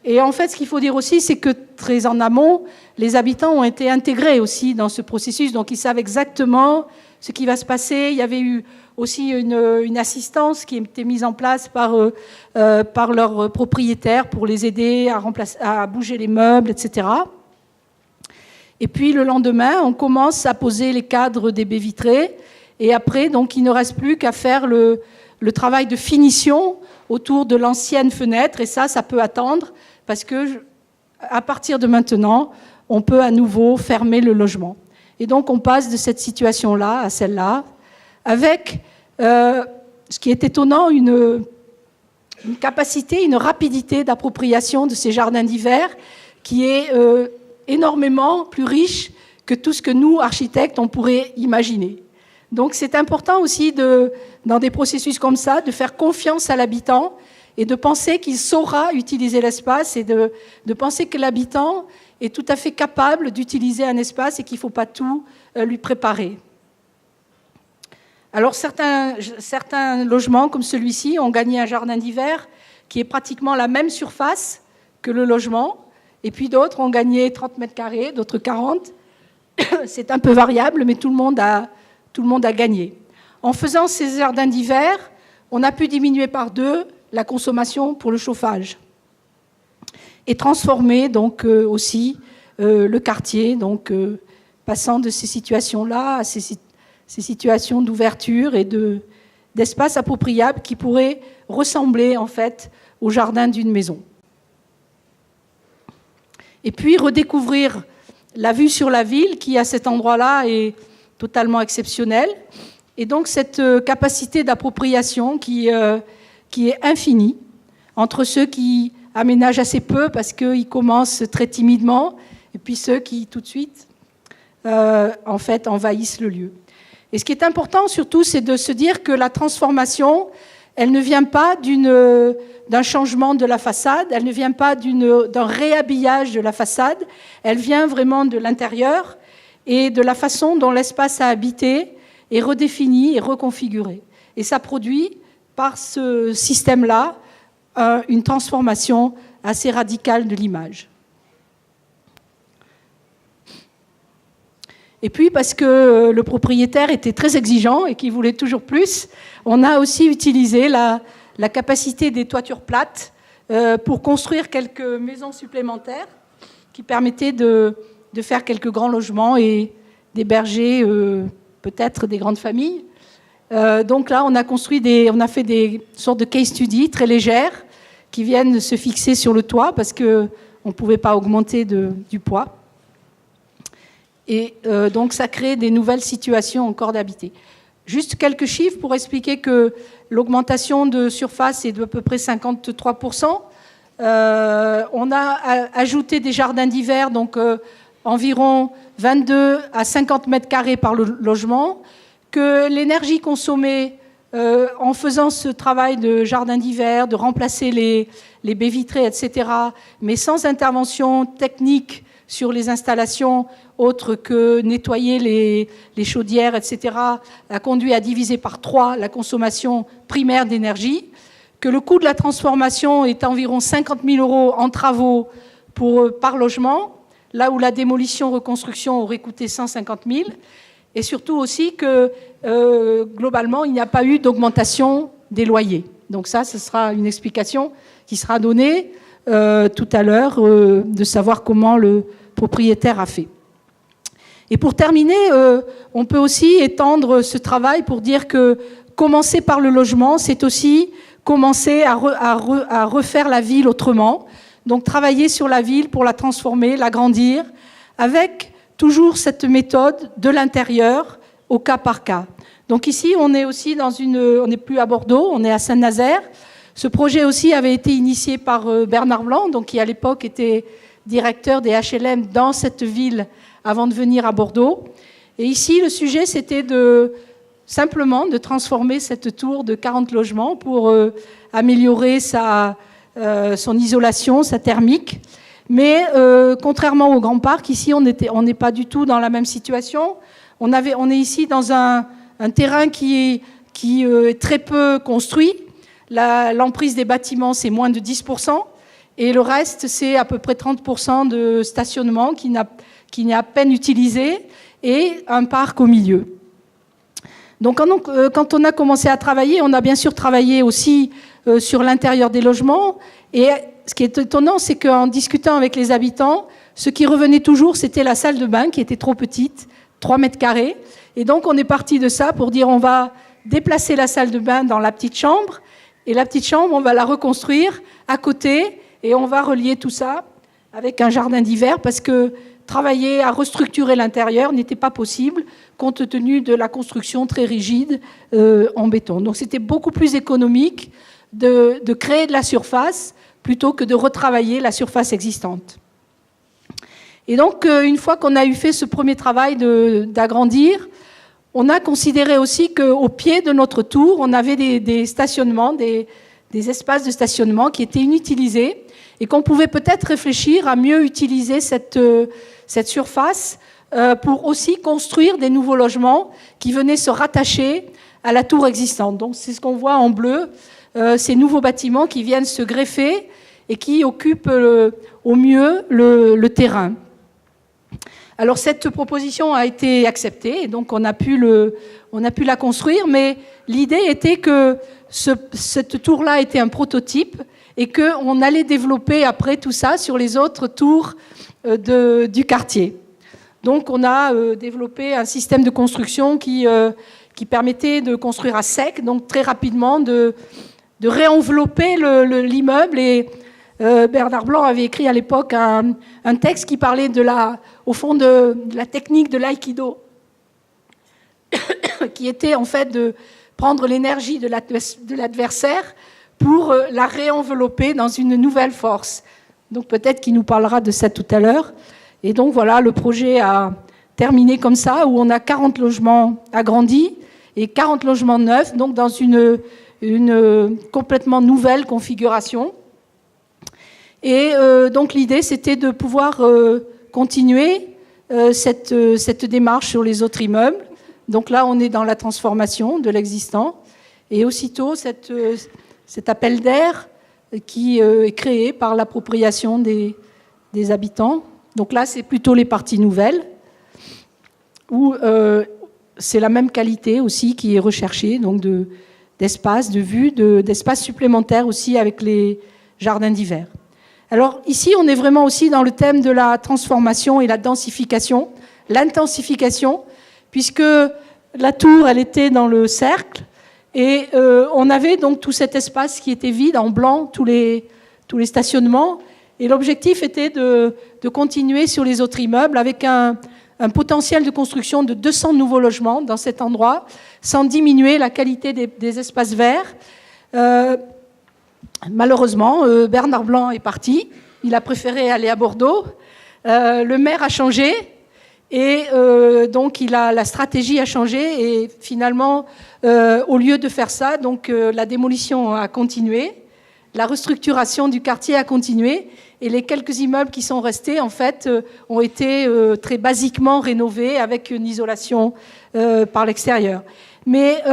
Et en fait, ce qu'il faut dire aussi, c'est que très en amont, les habitants ont été intégrés aussi dans ce processus. Donc ils savent exactement ce qui va se passer. Il y avait eu aussi une assistance qui a été mise en place par leurs propriétaires pour les aider à bouger les meubles, etc. Et puis le lendemain, on commence à poser les cadres des baies vitrées. Et après, donc, il ne reste plus qu'à faire le travail de finition autour de l'ancienne fenêtre. Et ça peut attendre parce que à partir de maintenant, on peut à nouveau fermer le logement. Et donc, on passe de cette situation-là à celle-là, avec, ce qui est étonnant, une capacité, une rapidité d'appropriation de ces jardins d'hiver qui est énormément plus riche que tout ce que nous, architectes, on pourrait imaginer. Donc, c'est important aussi, dans des processus comme ça, de faire confiance à l'habitant et de penser qu'il saura utiliser l'espace et de penser que l'habitant est tout à fait capable d'utiliser un espace et qu'il ne faut pas tout lui préparer. Alors certains logements comme celui-ci ont gagné un jardin d'hiver qui est pratiquement la même surface que le logement, et puis d'autres ont gagné 30 mètres carrés, d'autres 40. C'est un peu variable, mais tout le monde a gagné. En faisant ces jardins d'hiver, on a pu diminuer par 2 la consommation pour le chauffage et transformer donc aussi le quartier, donc passant de ces situations-là à ces situations d'ouverture et d'espace appropriable qui pourraient ressembler en fait au jardin d'une maison. Et puis redécouvrir la vue sur la ville qui à cet endroit-là est totalement exceptionnelle, et donc cette capacité d'appropriation qui est infinie entre ceux qui aménagent assez peu parce qu'ils commencent très timidement, et puis ceux qui tout de suite en fait envahissent le lieu. Et ce qui est important surtout, c'est de se dire que la transformation, elle ne vient pas d'un changement de la façade, elle ne vient pas d'un réhabillage de la façade, elle vient vraiment de l'intérieur et de la façon dont l'espace à habiter est redéfini et reconfiguré. Et ça produit, par ce système-là, une transformation assez radicale de l'image. Et puis, parce que le propriétaire était très exigeant et qu'il voulait toujours plus, on a aussi utilisé la capacité des toitures plates pour construire quelques maisons supplémentaires qui permettaient de faire quelques grands logements et d'héberger peut-être des grandes familles. Donc là, on a fait des sortes de case studies très légères qui viennent se fixer sur le toit parce qu'on ne pouvait pas augmenter du poids. Et donc, ça crée des nouvelles situations encore d'habiter. Juste quelques chiffres pour expliquer que l'augmentation de surface est d'à peu près 53%. On a ajouté des jardins d'hiver, donc environ 22 à 50 mètres carrés par le logement, que l'énergie consommée en faisant ce travail de jardin d'hiver, de remplacer les baies vitrées, etc., mais sans intervention technique sur les installations autres que nettoyer les chaudières, etc., a conduit à diviser par 3 la consommation primaire d'énergie, que le coût de la transformation est environ 50 000 € en travaux par logement, là où la démolition-reconstruction aurait coûté 150 000, et surtout aussi que globalement, il n'y a pas eu d'augmentation des loyers. Donc ça, ce sera une explication qui sera donnée tout à l'heure, de savoir comment le propriétaire a fait. Et pour terminer, on peut aussi étendre ce travail pour dire que commencer par le logement, c'est aussi commencer à refaire la ville autrement. Donc travailler sur la ville pour la transformer, l'agrandir, avec toujours cette méthode de l'intérieur au cas par cas. Donc ici, on est aussi on n'est plus à Bordeaux, on est à Saint-Nazaire. Ce projet aussi avait été initié par Bernard Blanc, donc qui à l'époque était directeur des HLM dans cette ville avant de venir à Bordeaux. Et ici, le sujet, c'était simplement de transformer cette tour de 40 logements pour améliorer son isolation, sa thermique. Mais contrairement au Grand Parc, ici, on n'est pas du tout dans la même situation. On est ici dans un terrain qui est très peu construit. L'emprise des bâtiments, c'est moins de 10%. Et le reste, c'est à peu près 30% de stationnement qui n'est à peine utilisé et un parc au milieu. Donc, quand on a commencé à travailler, on a bien sûr travaillé aussi sur l'intérieur des logements. Et ce qui est étonnant, c'est qu'en discutant avec les habitants, ce qui revenait toujours, c'était la salle de bain qui était trop petite, 3 mètres carrés. Et donc, on est parti de ça pour dire on va déplacer la salle de bain dans la petite chambre. Et la petite chambre, on va la reconstruire à côté et on va relier tout ça avec un jardin d'hiver parce que travailler à restructurer l'intérieur n'était pas possible compte tenu de la construction très rigide en béton. Donc c'était beaucoup plus économique de créer de la surface plutôt que de retravailler la surface existante. Et donc une fois qu'on a eu fait ce premier travail d'agrandir, on a considéré aussi qu'au pied de notre tour, on avait des stationnements, des espaces de stationnement qui étaient inutilisés et qu'on pouvait peut-être réfléchir à mieux utiliser cette surface pour aussi construire des nouveaux logements qui venaient se rattacher à la tour existante. Donc c'est ce qu'on voit en bleu, ces nouveaux bâtiments qui viennent se greffer et qui occupent au mieux le terrain. Alors cette proposition a été acceptée et donc on a pu la construire, mais l'idée était que cette tour-là était un prototype et qu'on allait développer après tout ça sur les autres tours du quartier. Donc on a développé un système de construction qui permettait de construire à sec, donc très rapidement de réenvelopper l'immeuble. Et Bernard Blanc avait écrit à l'époque un texte qui parlait au fond de la technique de l'aïkido, qui était en fait de prendre l'énergie de l'adversaire pour la réenvelopper dans une nouvelle force. Donc peut-être qu'il nous parlera de ça tout à l'heure. Et donc voilà, le projet a terminé comme ça, où on a 40 logements agrandis et 40 logements neufs, donc dans une une complètement nouvelle configuration. Et donc l'idée, c'était de pouvoir continuer cette démarche sur les autres immeubles. Donc là, on est dans la transformation de l'existant. Et aussitôt, cet appel d'air qui est créé par l'appropriation des habitants. Donc là, c'est plutôt les parties nouvelles, où c'est la même qualité aussi qui est recherchée, donc d'espace, de vue, d'espace supplémentaire aussi avec les jardins d'hiver. Alors ici, on est vraiment aussi dans le thème de la transformation et la densification, l'intensification, puisque la tour, elle était dans le cercle, et on avait donc tout cet espace qui était vide, en blanc, tous les stationnements, et l'objectif était de continuer sur les autres immeubles avec un potentiel de construction de 200 nouveaux logements dans cet endroit, sans diminuer la qualité des espaces verts. Malheureusement, Bernard Blanc est parti. Il a préféré aller à Bordeaux. Le maire a changé et donc la stratégie a changé. Et finalement, au lieu de faire ça, donc la démolition a continué, la restructuration du quartier a continué et les quelques immeubles qui sont restés, en fait, ont été très basiquement rénovés avec une isolation par l'extérieur. Mais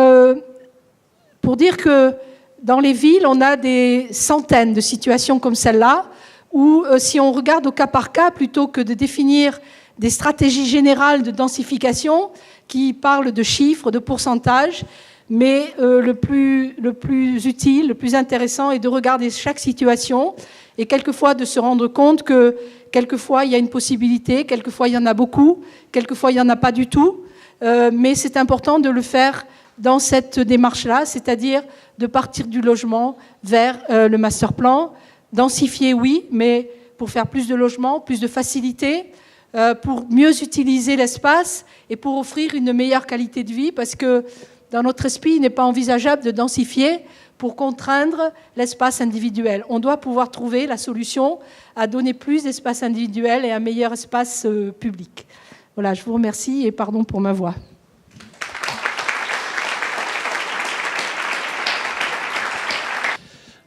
pour dire que dans les villes, on a des centaines de situations comme celle-là, où si on regarde au cas par cas, plutôt que de définir des stratégies générales de densification qui parlent de chiffres, de pourcentages, mais le plus utile, le plus intéressant est de regarder chaque situation et quelquefois de se rendre compte que quelquefois il y a une possibilité, quelquefois il y en a beaucoup, quelquefois il n'y en a pas du tout, mais c'est important de le faire dans cette démarche-là, c'est-à-dire de partir du logement vers le master plan, densifier, oui, mais pour faire plus de logements, plus de facilité, pour mieux utiliser l'espace et pour offrir une meilleure qualité de vie, parce que dans notre esprit, il n'est pas envisageable de densifier pour contraindre l'espace individuel. On doit pouvoir trouver la solution à donner plus d'espace individuel et un meilleur espace public. Voilà, je vous remercie et pardon pour ma voix.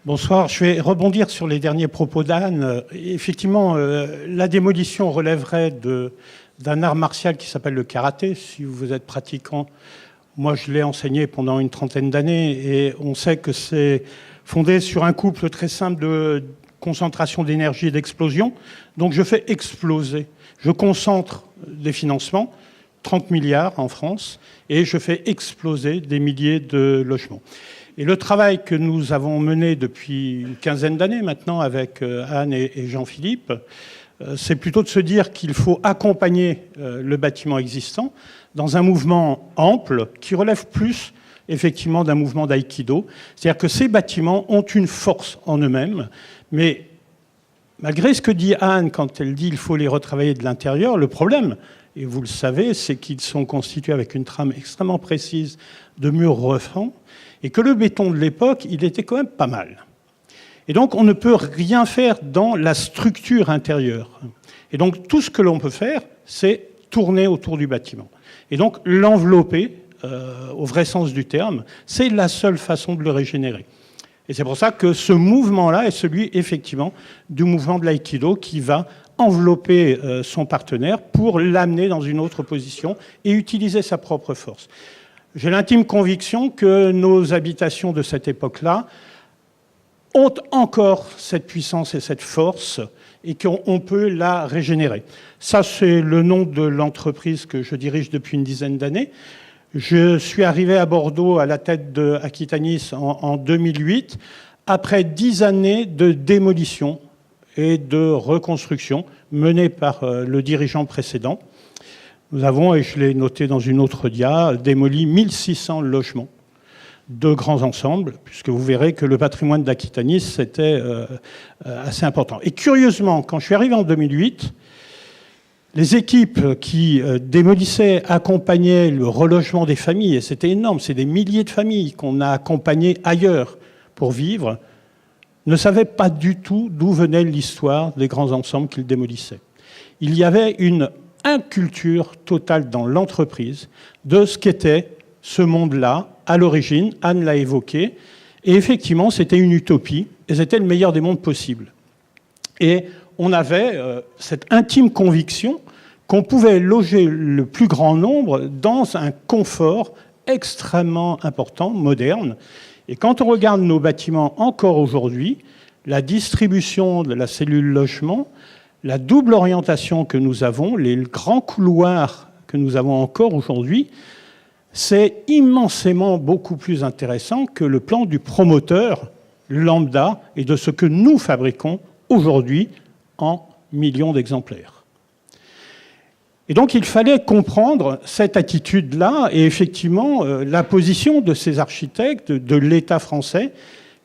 Bonsoir, je vais rebondir sur les derniers propos d'Anne. Effectivement, la démolition relèverait d'un art martial qui s'appelle le karaté. Si vous êtes pratiquant, moi je l'ai enseigné pendant une trentaine d'années et on sait que c'est fondé sur un couple très simple de concentration d'énergie et d'explosion. Donc je fais exploser, je concentre des financements, 30 milliards en France, et je fais exploser des milliers de logements. Et le travail que nous avons mené depuis une quinzaine d'années maintenant avec Anne et Jean-Philippe, c'est plutôt de se dire qu'il faut accompagner le bâtiment existant dans un mouvement ample qui relève plus effectivement d'un mouvement d'aïkido. C'est-à-dire que ces bâtiments ont une force en eux-mêmes, mais malgré ce que dit Anne quand elle dit qu'il faut les retravailler de l'intérieur, le problème, et vous le savez, c'est qu'ils sont constitués avec une trame extrêmement précise de murs refaits, et que le béton de l'époque, il était quand même pas mal. Et donc, on ne peut rien faire dans la structure intérieure. Et donc, tout ce que l'on peut faire, c'est tourner autour du bâtiment. Et donc, l'envelopper, au vrai sens du terme, c'est la seule façon de le régénérer. Et c'est pour ça que ce mouvement-là est celui, effectivement, du mouvement de l'aïkido qui va envelopper son partenaire pour l'amener dans une autre position et utiliser sa propre force. J'ai l'intime conviction que nos habitations de cette époque-là ont encore cette puissance et cette force et qu'on peut la régénérer. Ça, c'est le nom de l'entreprise que je dirige depuis une dizaine d'années. Je suis arrivé à Bordeaux à la tête de Aquitanis en 2008, après 10 années de démolition et de reconstruction menées par le dirigeant précédent. Nous avons, et je l'ai noté dans une autre dia, démoli 1600 logements de grands ensembles, puisque vous verrez que le patrimoine d'Aquitanis, c'était assez important. Et curieusement, quand je suis arrivé en 2008, les équipes qui démolissaient, accompagnaient le relogement des familles, et c'était énorme, c'est des milliers de familles qu'on a accompagnées ailleurs pour vivre, ne savaient pas du tout d'où venait l'histoire des grands ensembles qu'ils démolissaient. Il y avait une inculture totale dans l'entreprise de ce qu'était ce monde-là, à l'origine, Anne l'a évoqué, Et effectivement, c'était une utopie, et c'était le meilleur des mondes possibles. Et on avait cette intime conviction qu'on pouvait loger le plus grand nombre dans un confort extrêmement important, moderne. Et quand on regarde nos bâtiments encore aujourd'hui, la distribution de la cellule logement, la double orientation que nous avons, les grands couloirs que nous avons encore aujourd'hui, c'est immensément beaucoup plus intéressant que le plan du promoteur lambda et de ce que nous fabriquons aujourd'hui en millions d'exemplaires. Et donc il fallait comprendre cette attitude-là et effectivement la position de ces architectes, de l'État français,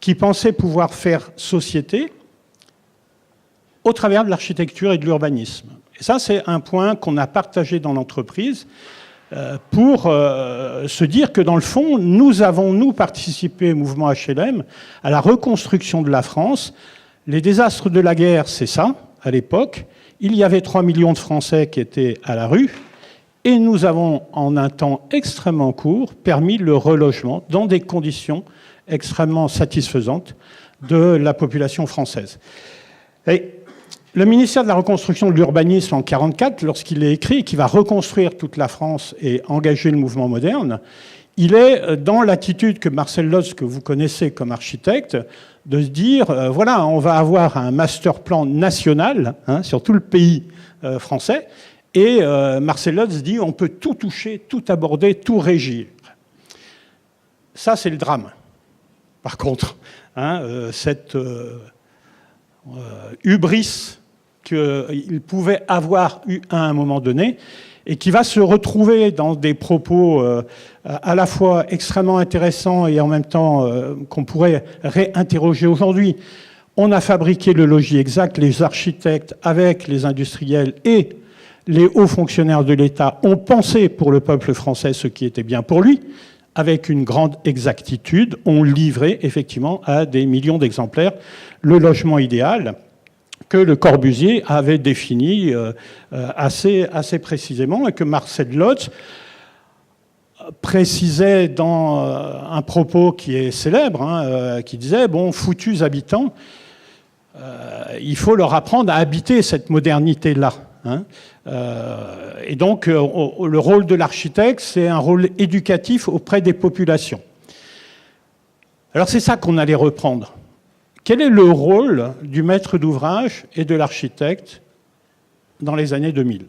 qui pensaient pouvoir faire société au travers de l'architecture et de l'urbanisme. Et ça, c'est un point qu'on a partagé dans l'entreprise pour se dire que, dans le fond, nous avons, nous, participé au mouvement HLM à la reconstruction de la France. Les désastres de la guerre, c'est ça, à l'époque. Il y avait 3 millions de Français qui étaient à la rue, et nous avons, en un temps extrêmement court, permis le relogement dans des conditions extrêmement satisfaisantes de la population française. Et le ministère de la Reconstruction de l'Urbanisme, en 1944, lorsqu'il est écrit qu'il va reconstruire toute la France et engager le mouvement moderne, il est dans l'attitude que Marcel Lotz, que vous connaissez comme architecte, de se dire, voilà, on va avoir un master plan national sur tout le pays français, et Marcel Lotz dit, on peut tout toucher, tout aborder, tout régir. Ça, c'est le drame. Par contre, cette hubris qu'il pouvait avoir eu à un moment donné, et qui va se retrouver dans des propos à la fois extrêmement intéressants et en même temps qu'on pourrait réinterroger aujourd'hui. On a fabriqué le logis exact, les architectes avec les industriels et les hauts fonctionnaires de l'État ont pensé pour le peuple français ce qui était bien pour lui, avec une grande exactitude, ont livré effectivement à des millions d'exemplaires le logement idéal que Le Corbusier avait défini assez précisément et que Marcel Lotz précisait dans un propos qui est célèbre, qui disait « Bon, foutus habitants, il faut leur apprendre à habiter cette modernité-là. » Et donc, le rôle de l'architecte, c'est un rôle éducatif auprès des populations. Alors, c'est ça qu'on allait reprendre. Quel est le rôle du maître d'ouvrage et de l'architecte dans les années 2000,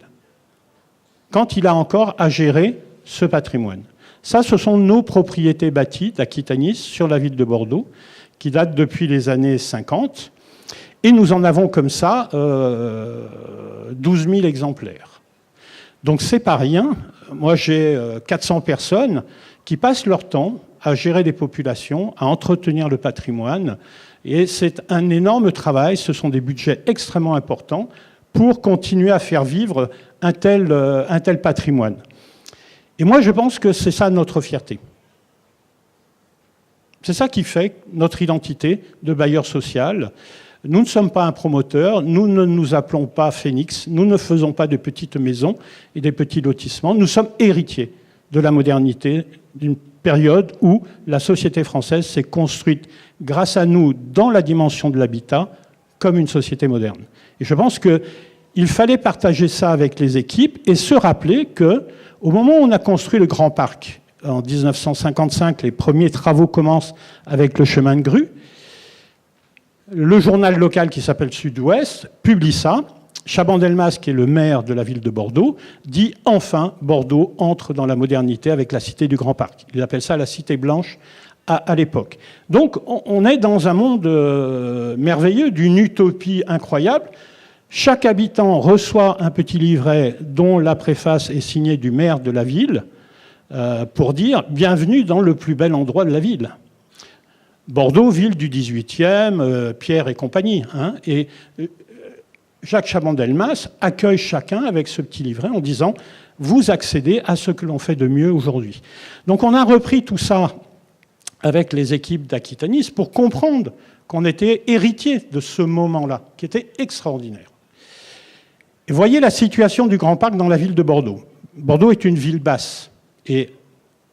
quand il a encore à gérer ce patrimoine? Ça, ce sont nos propriétés bâties d'Aquitanis sur la ville de Bordeaux, qui datent depuis les années 50. Et nous en avons comme ça 12 000 exemplaires. Donc c'est pas rien. Moi, j'ai 400 personnes qui passent leur temps à gérer des populations, à entretenir le patrimoine. Et c'est un énorme travail. Ce sont des budgets extrêmement importants pour continuer à faire vivre un tel patrimoine. Et moi, je pense que c'est ça notre fierté. C'est ça qui fait notre identité de bailleur social. Nous ne sommes pas un promoteur, nous ne nous appelons pas Phoenix, nous ne faisons pas de petites maisons et des petits lotissements. Nous sommes héritiers de la modernité, d'une période où la société française s'est construite grâce à nous dans la dimension de l'habitat comme une société moderne. Et je pense qu'il fallait partager ça avec les équipes et se rappeler qu'au moment où on a construit le Grand Parc, en 1955, les premiers travaux commencent avec le chemin de grue. Le journal local qui s'appelle Sud-Ouest publie ça. Chaban-Delmas, qui est le maire de la ville de Bordeaux, dit « Enfin, Bordeaux entre dans la modernité avec la cité du Grand Parc ». Il appelle ça la cité blanche à l'époque. Donc, on est dans un monde merveilleux, d'une utopie incroyable. Chaque habitant reçoit un petit livret dont la préface est signée du maire de la ville pour dire « Bienvenue dans le plus bel endroit de la ville ». Bordeaux, ville du 18e, Pierre et compagnie. Et Jacques Chaban-Delmas accueille chacun avec ce petit livret en disant « Vous accédez à ce que l'on fait de mieux aujourd'hui ». Donc on a repris tout ça avec les équipes d'Aquitanis pour comprendre qu'on était héritier de ce moment-là, qui était extraordinaire. Et voyez la situation du Grand Parc dans la ville de Bordeaux. Bordeaux est une ville basse. Et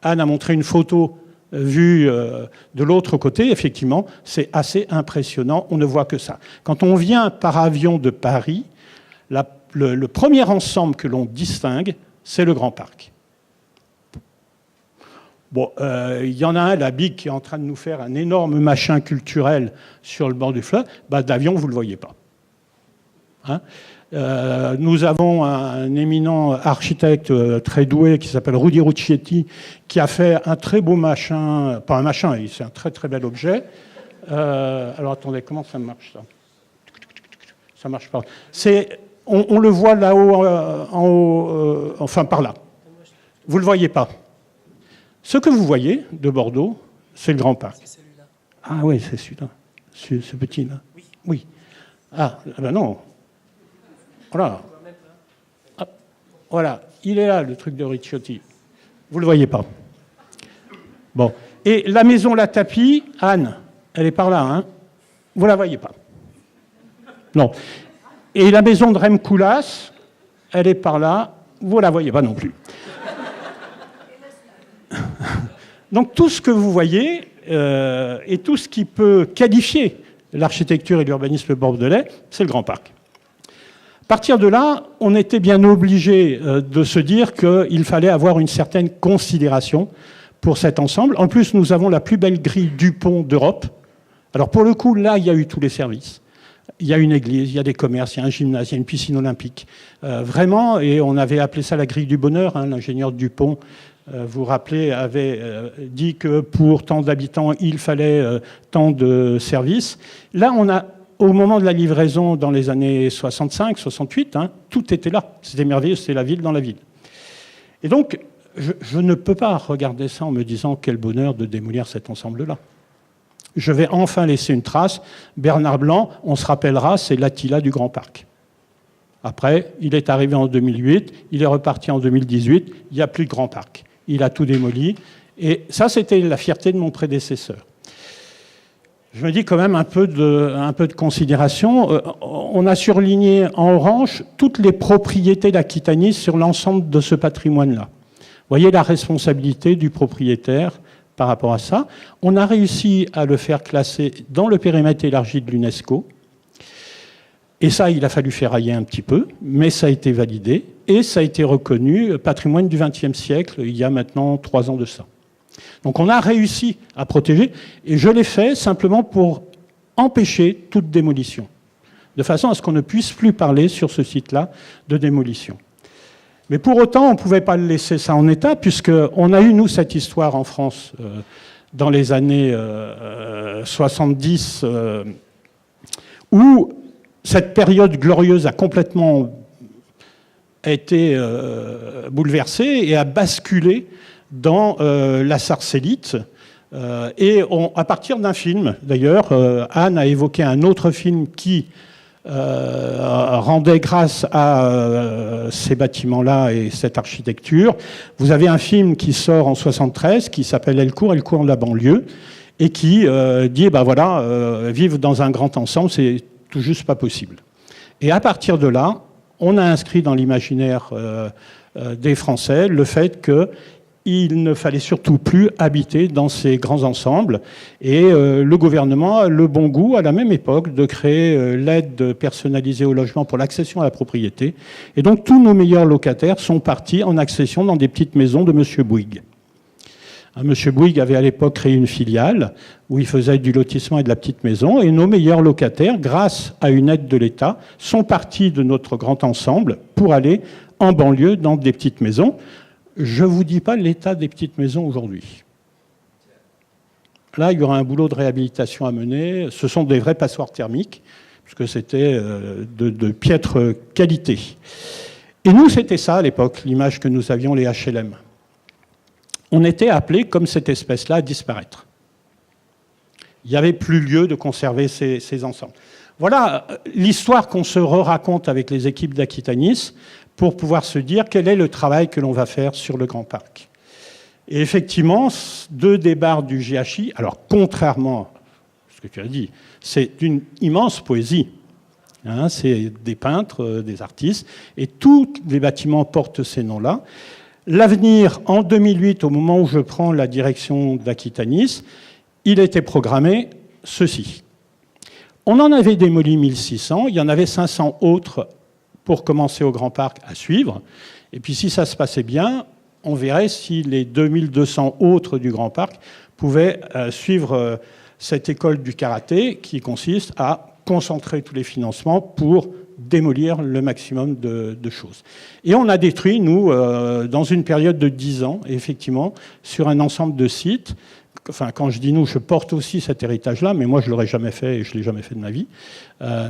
Anne a montré une photo vu de l'autre côté, effectivement, c'est assez impressionnant. On ne voit que ça. Quand on vient par avion de Paris, le premier ensemble que l'on distingue, c'est le Grand Parc. Bon, il y en a un, la BIC, qui est en train de nous faire un énorme machin culturel sur le bord du fleuve. Bah, d'avion, vous ne le voyez pas. Hein, nous avons un éminent architecte très doué qui s'appelle Rudy Ruccietti, qui a fait un très beau machin, pas un machin, c'est un très très bel objet. Alors attendez, comment ça marche ça? Ça marche pas. On le voit là-haut, en haut, enfin par là. Vous ne le voyez pas. Ce que vous voyez de Bordeaux, c'est le Grand Parc. Ah oui, c'est celui-là, ce petit-là. Oui. Ah, ben non. Voilà. Ah, voilà, il est là, le truc de Ricciotti. Vous ne le voyez pas. Bon. Et la maison La Tapie, Anne, elle est par là, hein. Vous ne la voyez pas. Non. Et la maison de Rem Koolhaas, elle est par là, vous ne la voyez pas non plus. Donc tout ce que vous voyez, et tout ce qui peut qualifier l'architecture et l'urbanisme bordelais, c'est le Grand Parc. À partir de là, on était bien obligé de se dire qu'il fallait avoir une certaine considération pour cet ensemble. En plus, nous avons la plus belle grille Dupont d'Europe. Alors pour le coup, là, il y a eu tous les services. Il y a une église, il y a des commerces, il y a un gymnase, il y a une piscine olympique. Vraiment, et on avait appelé ça la grille du bonheur, hein, l'ingénieur Dupont, vous vous rappelez, avait dit que pour tant d'habitants, il fallait tant de services. Là, on a, au moment de la livraison dans les années 65, 68, hein, tout était là. C'était merveilleux, c'était la ville dans la ville. Et donc, je ne peux pas regarder ça en me disant quel bonheur de démolir cet ensemble-là. Je vais enfin laisser une trace. Bernard Blanc, on se rappellera, c'est l'Attila du Grand Parc. Après, il est arrivé en 2008, il est reparti en 2018, il n'y a plus de Grand Parc. Il a tout démoli. Et ça, c'était la fierté de mon prédécesseur. Je me dis quand même un peu de considération. On a surligné en orange toutes les propriétés d'Aquitanie sur l'ensemble de ce patrimoine-là. Vous voyez la responsabilité du propriétaire par rapport à ça. On a réussi à le faire classer dans le périmètre élargi de l'UNESCO. Et ça, il a fallu ferrailler un petit peu, mais ça a été validé. Et ça a été reconnu patrimoine du XXe siècle, il y a maintenant 3 ans de ça. Donc on a réussi à protéger, et je l'ai fait simplement pour empêcher toute démolition, de façon à ce qu'on ne puisse plus parler sur ce site-là de démolition. Mais pour autant, on ne pouvait pas le laisser ça en état, puisqu'on a eu, nous, cette histoire en France dans les années 70, où cette période glorieuse a complètement été bouleversée et a basculé dans la sarcellite. Et à partir d'un film, d'ailleurs, Anne a évoqué un autre film qui rendait grâce à ces bâtiments-là et cette architecture. Vous avez un film qui sort en 73 qui s'appelle Elle court de la banlieue et qui dit, ben voilà, vivre dans un grand ensemble, c'est tout juste pas possible. Et à partir de là, on a inscrit dans l'imaginaire des Français le fait qu'il ne fallait surtout plus habiter dans ces grands ensembles. Et le gouvernement a le bon goût, à la même époque, de créer l'aide personnalisée au logement pour l'accession à la propriété. Et donc tous nos meilleurs locataires sont partis en accession dans des petites maisons de M. Bouygues. M. Bouygues avait à l'époque créé une filiale où il faisait du lotissement et de la petite maison. Et nos meilleurs locataires, grâce à une aide de l'État, sont partis de notre grand ensemble pour aller en banlieue dans des petites maisons. Je ne vous dis pas l'état des petites maisons aujourd'hui. Là, il y aura un boulot de réhabilitation à mener. Ce sont des vrais passoires thermiques, puisque c'était de piètre qualité. Et nous, c'était ça à l'époque, l'image que nous avions, les HLM. On était appelés, comme cette espèce-là, à disparaître. Il n'y avait plus lieu de conserver ces ensembles. Voilà l'histoire qu'on se raconte avec les équipes d'Aquitanis pour pouvoir se dire quel est le travail que l'on va faire sur le Grand Parc. Et effectivement, 2 des bars du GHI, alors contrairement à ce que tu as dit, c'est une immense poésie. Hein, c'est des peintres, des artistes, et tous les bâtiments portent ces noms-là. L'avenir, en 2008, au moment où je prends la direction d'Aquitanis, il était programmé ceci. On en avait démoli 1600, il y en avait 500 autres pour commencer au Grand Parc à suivre. Et puis si ça se passait bien, on verrait si les 2200 autres du Grand Parc pouvaient suivre cette école du karaté qui consiste à concentrer tous les financements pour démolir le maximum de choses. Et on a détruit, nous, dans une période de 10 ans, effectivement, sur un ensemble de sites. Enfin, quand je dis nous, je porte aussi cet héritage-là, mais moi, je ne l'aurais jamais fait et je ne l'ai jamais fait de ma vie.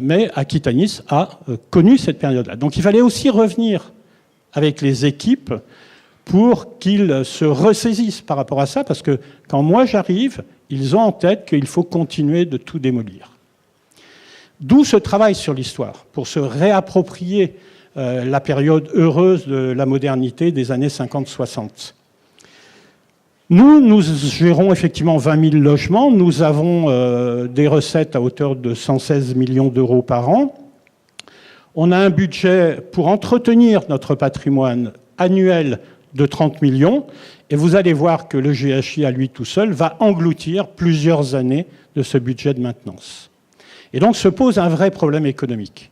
Mais Aquitanis a connu cette période-là. Donc, il fallait aussi revenir avec les équipes pour qu'ils se ressaisissent par rapport à ça, parce que quand moi j'arrive, ils ont en tête qu'il faut continuer de tout démolir. D'où ce travail sur l'histoire, pour se réapproprier la période heureuse de la modernité des années 50-60. Nous gérons effectivement 20 000 logements. Nous avons des recettes à hauteur de 116 millions d'euros par an. On a un budget pour entretenir notre patrimoine annuel de 30 millions. Et vous allez voir que le GHI, à lui tout seul, va engloutir plusieurs années de ce budget de maintenance. Et donc se pose un vrai problème économique.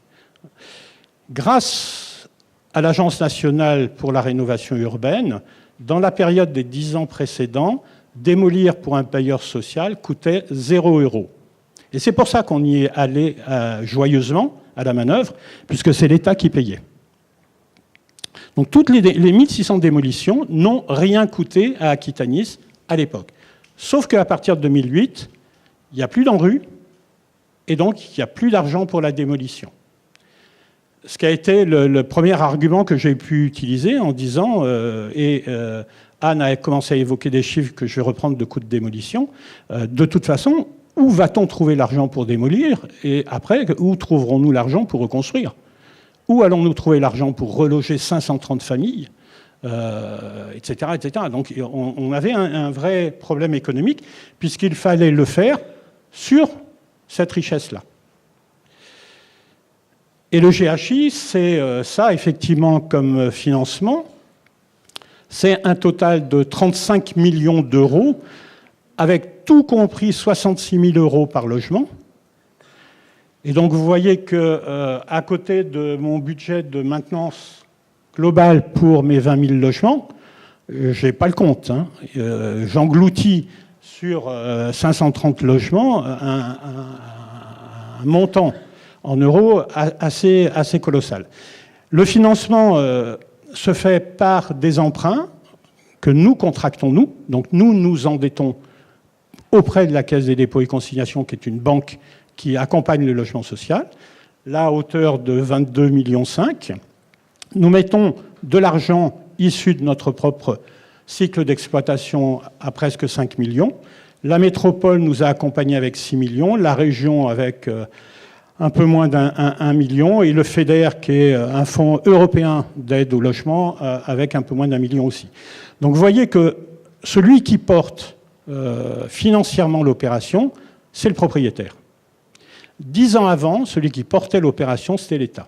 Grâce à l'Agence nationale pour la rénovation urbaine, dans la période des 10 ans précédents, démolir pour un bailleur social coûtait 0 €. Et c'est pour ça qu'on y est allé joyeusement à la manœuvre, puisque c'est l'État qui payait. Donc toutes les 1600 démolitions n'ont rien coûté à Aquitanis à l'époque. Sauf qu'à partir de 2008, il n'y a plus d'ANRU, et donc il n'y a plus d'argent pour la démolition. Ce qui a été le premier argument que j'ai pu utiliser en disant, Anne a commencé à évoquer des chiffres que je vais reprendre de coûts de démolition, de toute façon, où va-t-on trouver l'argent pour démolir? Et après, où trouverons-nous l'argent pour reconstruire? Où allons-nous trouver l'argent pour reloger 530 familles, etc., etc. Donc on avait un vrai problème économique, puisqu'il fallait le faire sur cette richesse-là. Et le GHI, c'est ça, effectivement, comme financement. C'est un total de 35 millions d'euros, avec tout compris 66 000 euros par logement. Et donc, vous voyez qu'à côté de mon budget de maintenance global pour mes 20 000 logements, je n'ai pas le compte. Hein. J'engloutis sur 530 logements un montant en euros assez colossal. Le financement se fait par des emprunts que nous contractons, nous. Donc, nous nous endettons auprès de la Caisse des dépôts et consignations, qui est une banque qui accompagne le logement social, là à hauteur de 22,5 millions. Nous mettons de l'argent issu de notre propre cycle d'exploitation à presque 5 millions. La métropole nous a accompagnés avec 6 millions, la région avec un peu moins d'1 million, et le FEDER, qui est un fonds européen d'aide au logement, avec un peu moins d'1 million aussi. Donc vous voyez que celui qui porte financièrement l'opération, c'est le propriétaire. 10 ans avant, celui qui portait l'opération, c'était l'État.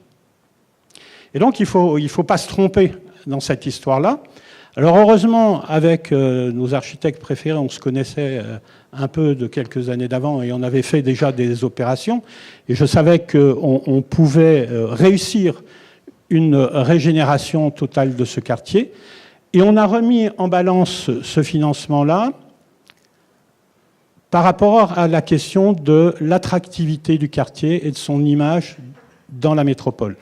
Et donc, il faut pas se tromper dans cette histoire-là. Alors, heureusement, avec nos architectes préférés, on se connaissait un peu de quelques années d'avant et on avait fait déjà des opérations. Et je savais qu'on pouvait réussir une régénération totale de ce quartier. Et on a remis en balance ce financement-là par rapport à la question de l'attractivité du quartier et de son image dans la métropole.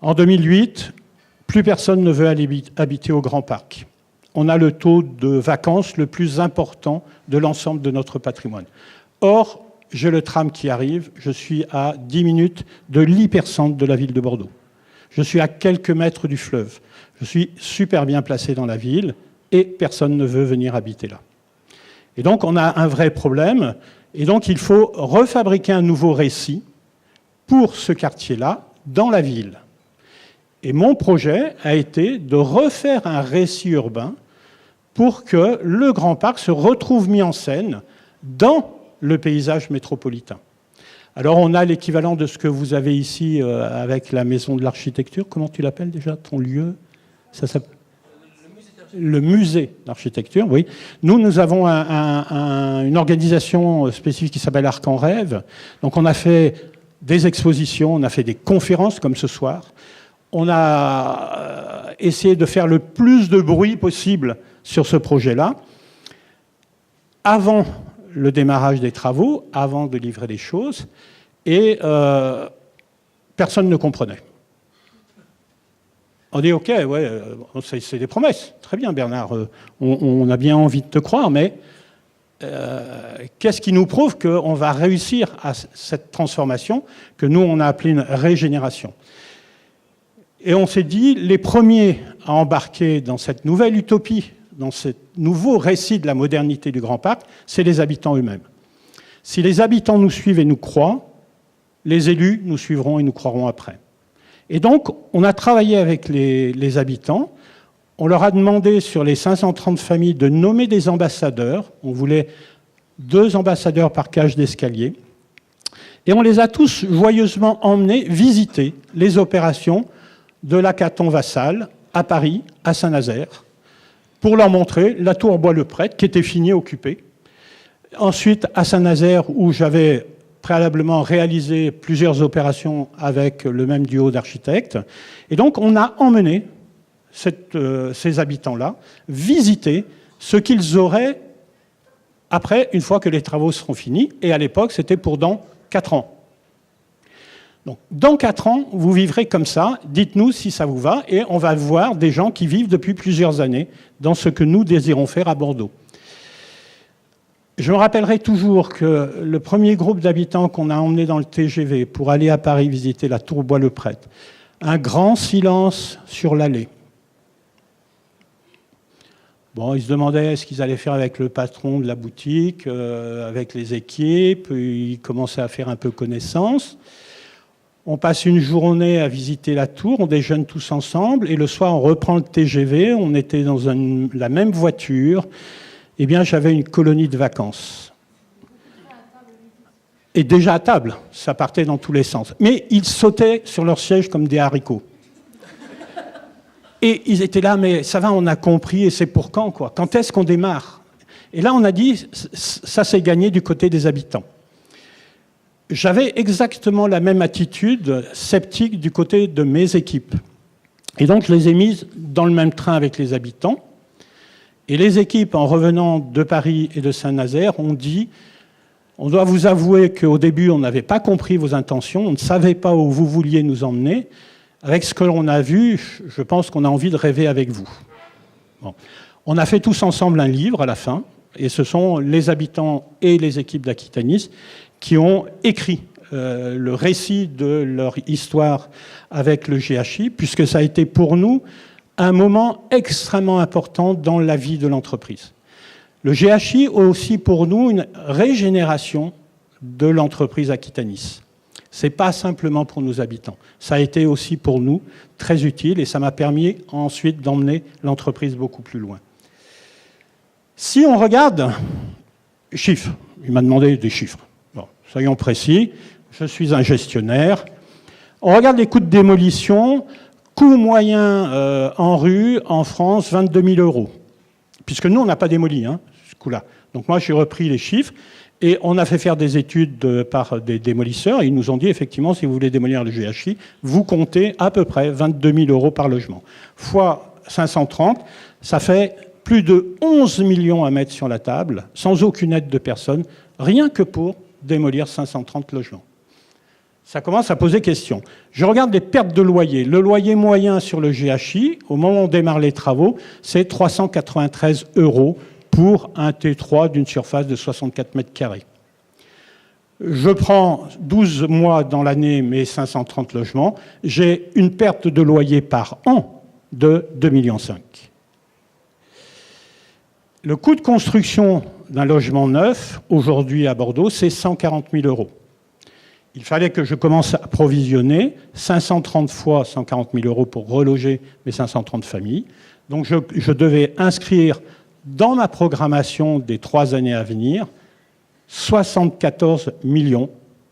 En 2008, plus personne ne veut aller habiter au Grand Parc. On a le taux de vacances le plus important de l'ensemble de notre patrimoine. Or, j'ai le tram qui arrive, je suis à 10 minutes de l'hypercentre de la ville de Bordeaux. Je suis à quelques mètres du fleuve. Je suis super bien placé dans la ville et personne ne veut venir habiter là. Et donc, on a un vrai problème. Et donc, il faut refabriquer un nouveau récit pour ce quartier-là, dans la ville. Et mon projet a été de refaire un récit urbain pour que le Grand Parc se retrouve mis en scène dans le paysage métropolitain. Alors, on a l'équivalent de ce que vous avez ici avec la Maison de l'Architecture. Comment tu l'appelles déjà, ton lieu? Ça s'appelle le musée d'architecture, oui. Nous avons une organisation spécifique qui s'appelle Arc en Rêve. Donc on a fait des expositions, on a fait des conférences comme ce soir. On a essayé de faire le plus de bruit possible sur ce projet-là. Avant le démarrage des travaux, avant de livrer les choses, et personne ne comprenait. On dit, OK, ouais, c'est des promesses. Très bien, Bernard, on a bien envie de te croire, mais qu'est-ce qui nous prouve qu'on va réussir à cette transformation que nous, on a appelée une régénération? Et on s'est dit, les premiers à embarquer dans cette nouvelle utopie, dans ce nouveau récit de la modernité du Grand Parc, c'est les habitants eux-mêmes. Si les habitants nous suivent et nous croient, les élus nous suivront et nous croiront après. Et donc, on a travaillé avec les habitants. On leur a demandé, sur les 530 familles, de nommer des ambassadeurs. On voulait 2 ambassadeurs par cage d'escalier. Et on les a tous joyeusement emmenés visiter les opérations de l'Hackathon Vassal à Paris, à Saint-Nazaire, pour leur montrer la tour Bois-le-Prêtre, qui était finie, occupée. Ensuite, à Saint-Nazaire, où j'avais préalablement réalisé plusieurs opérations avec le même duo d'architectes. Et donc, on a emmené ces habitants-là visiter ce qu'ils auraient après, une fois que les travaux seront finis. Et à l'époque, c'était pour dans 4 ans. Donc, dans 4 ans, vous vivrez comme ça. Dites-nous si ça vous va. Et on va voir des gens qui vivent depuis plusieurs années dans ce que nous désirons faire à Bordeaux. Je me rappellerai toujours que le premier groupe d'habitants qu'on a emmené dans le TGV pour aller à Paris visiter la tour Bois-le-Prêtre, un grand silence sur l'allée. Bon, ils se demandaient ce qu'ils allaient faire avec le patron de la boutique, avec les équipes, ils commençaient à faire un peu connaissance. On passe une journée à visiter la tour, on déjeune tous ensemble, et le soir, on reprend le TGV, on était dans la même voiture. Eh bien, j'avais une colonie de vacances. Et déjà à table, ça partait dans tous les sens. Mais ils sautaient sur leur siège comme des haricots. Et ils étaient là, mais ça va, on a compris, et c'est pour quand, quoi? Quand est-ce qu'on démarre? Et là, on a dit, ça s'est gagné du côté des habitants. J'avais exactement la même attitude sceptique du côté de mes équipes. Et donc, je les ai mises dans le même train avec les habitants. Et les équipes, en revenant de Paris et de Saint-Nazaire, ont dit « On doit vous avouer qu'au début, on n'avait pas compris vos intentions, on ne savait pas où vous vouliez nous emmener. Avec ce que l'on a vu, je pense qu'on a envie de rêver avec vous. » Bon. On a fait tous ensemble un livre à la fin, et ce sont les habitants et les équipes d'Aquitanis qui ont écrit le récit de leur histoire avec le GHI, puisque ça a été pour nous un moment extrêmement important dans la vie de l'entreprise. Le GHI a aussi pour nous une régénération de l'entreprise Aquitanis. Ce n'est pas simplement pour nos habitants. Ça a été aussi pour nous très utile et ça m'a permis ensuite d'emmener l'entreprise beaucoup plus loin. Si on regarde chiffres, il m'a demandé des chiffres. Bon, soyons précis, je suis un gestionnaire. On regarde les coûts de démolition. Coût moyen en rue, en France, 22 000 €. Puisque nous, on n'a pas démoli ce coût-là. Donc moi, j'ai repris les chiffres et on a fait faire des études par des démolisseurs. Et ils nous ont dit, effectivement, si vous voulez démolir le GHI, vous comptez à peu près 22 000 € par logement. Fois 530, ça fait plus de 11 millions à mettre sur la table, sans aucune aide de personne, rien que pour démolir 530 logements. Ça commence à poser question. Je regarde les pertes de loyer. Le loyer moyen sur le GHI, au moment où on démarre les travaux, c'est 393 € pour un T3 d'une surface de 64 mètres carrés. Je prends 12 mois dans l'année, mes 530 logements. J'ai une perte de loyer par an de 2,5 millions. Le coût de construction d'un logement neuf, aujourd'hui à Bordeaux, c'est 140 000 €. Il fallait que je commence à provisionner 530 fois 140 000 € pour reloger mes 530 familles. Donc je devais inscrire dans ma programmation des 3 années à venir 74 millions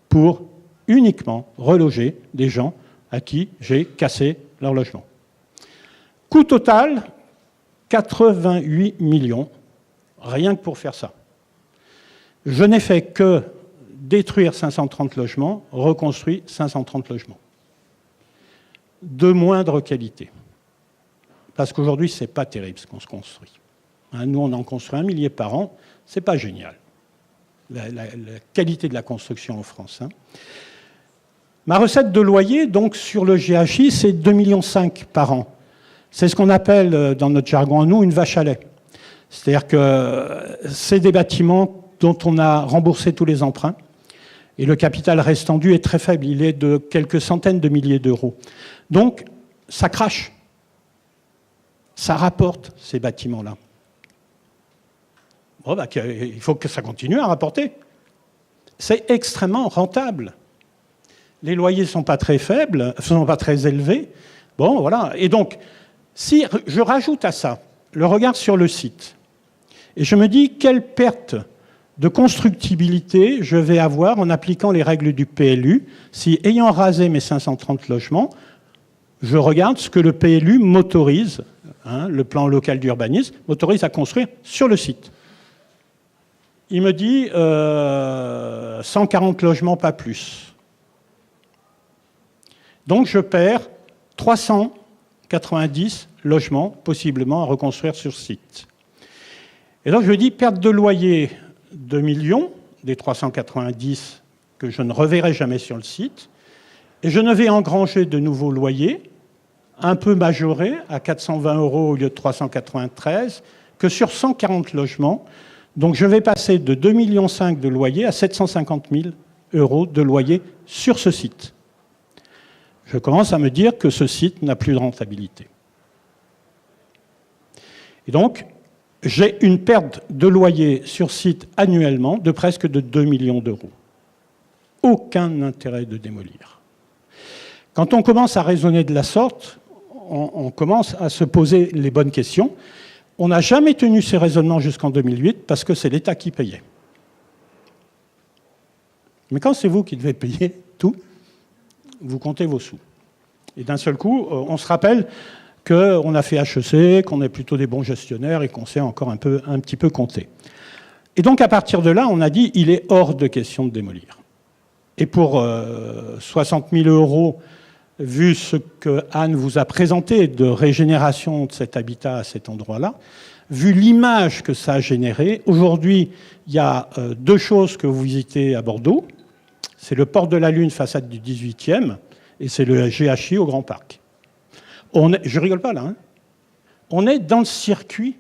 pour uniquement reloger des gens à qui j'ai cassé leur logement. Coût total, 88 millions, rien que pour faire ça. Je n'ai fait que détruire 530 logements, reconstruire 530 logements. De moindre qualité. Parce qu'aujourd'hui, ce n'est pas terrible ce qu'on se construit. Nous, on en construit 1 millier par an, ce n'est pas génial. La qualité de la construction en France. Ma recette de loyer, donc, sur le GHI, c'est 2,5 millions par an. C'est ce qu'on appelle, dans notre jargon à nous, une vache à lait. C'est-à-dire que c'est des bâtiments dont on a remboursé tous les emprunts. Et le capital restant dû est très faible. Il est de quelques centaines de milliers d'euros. Donc, ça crache. Ça rapporte, ces bâtiments-là. Bon, il faut que ça continue à rapporter. C'est extrêmement rentable. Les loyers ne sont pas très faibles, ne sont pas très élevés. Bon, voilà. Et donc, si je rajoute à ça le regard sur le site, et je me dis quelle perte de constructibilité je vais avoir en appliquant les règles du PLU, si, ayant rasé mes 530 logements, je regarde ce que le PLU m'autorise, le plan local d'urbanisme, m'autorise à construire sur le site. Il me dit 140 logements, pas plus. Donc je perds 390 logements possiblement à reconstruire sur site. Et donc je dis perte de loyer 2 millions, des 390 que je ne reverrai jamais sur le site, et je ne vais engranger de nouveaux loyers, un peu majorés, à 420 € au lieu de 393, que sur 140 logements. Donc je vais passer de 2,5 millions de loyer à 750 000 € de loyer sur ce site. Je commence à me dire que ce site n'a plus de rentabilité. Et donc, j'ai une perte de loyer sur site annuellement de presque de 2 millions d'euros. Aucun intérêt de démolir. Quand on commence à raisonner de la sorte, on commence à se poser les bonnes questions. On n'a jamais tenu ces raisonnements jusqu'en 2008 parce que c'est l'État qui payait. Mais quand c'est vous qui devez payer tout, vous comptez vos sous. Et d'un seul coup, on se rappelle qu'on a fait HEC, qu'on est plutôt des bons gestionnaires et qu'on sait encore un petit peu compter. Et donc à partir de là, on a dit il est hors de question de démolir. Et pour 60 000 €, vu ce que Anne vous a présenté de régénération de cet habitat à cet endroit-là, vu l'image que ça a généré, aujourd'hui, il y a deux choses que vous visitez à Bordeaux. C'est le Port de la Lune, façade du 18e, et c'est le GHI au Grand Parc. Je rigole pas là. On est dans le circuit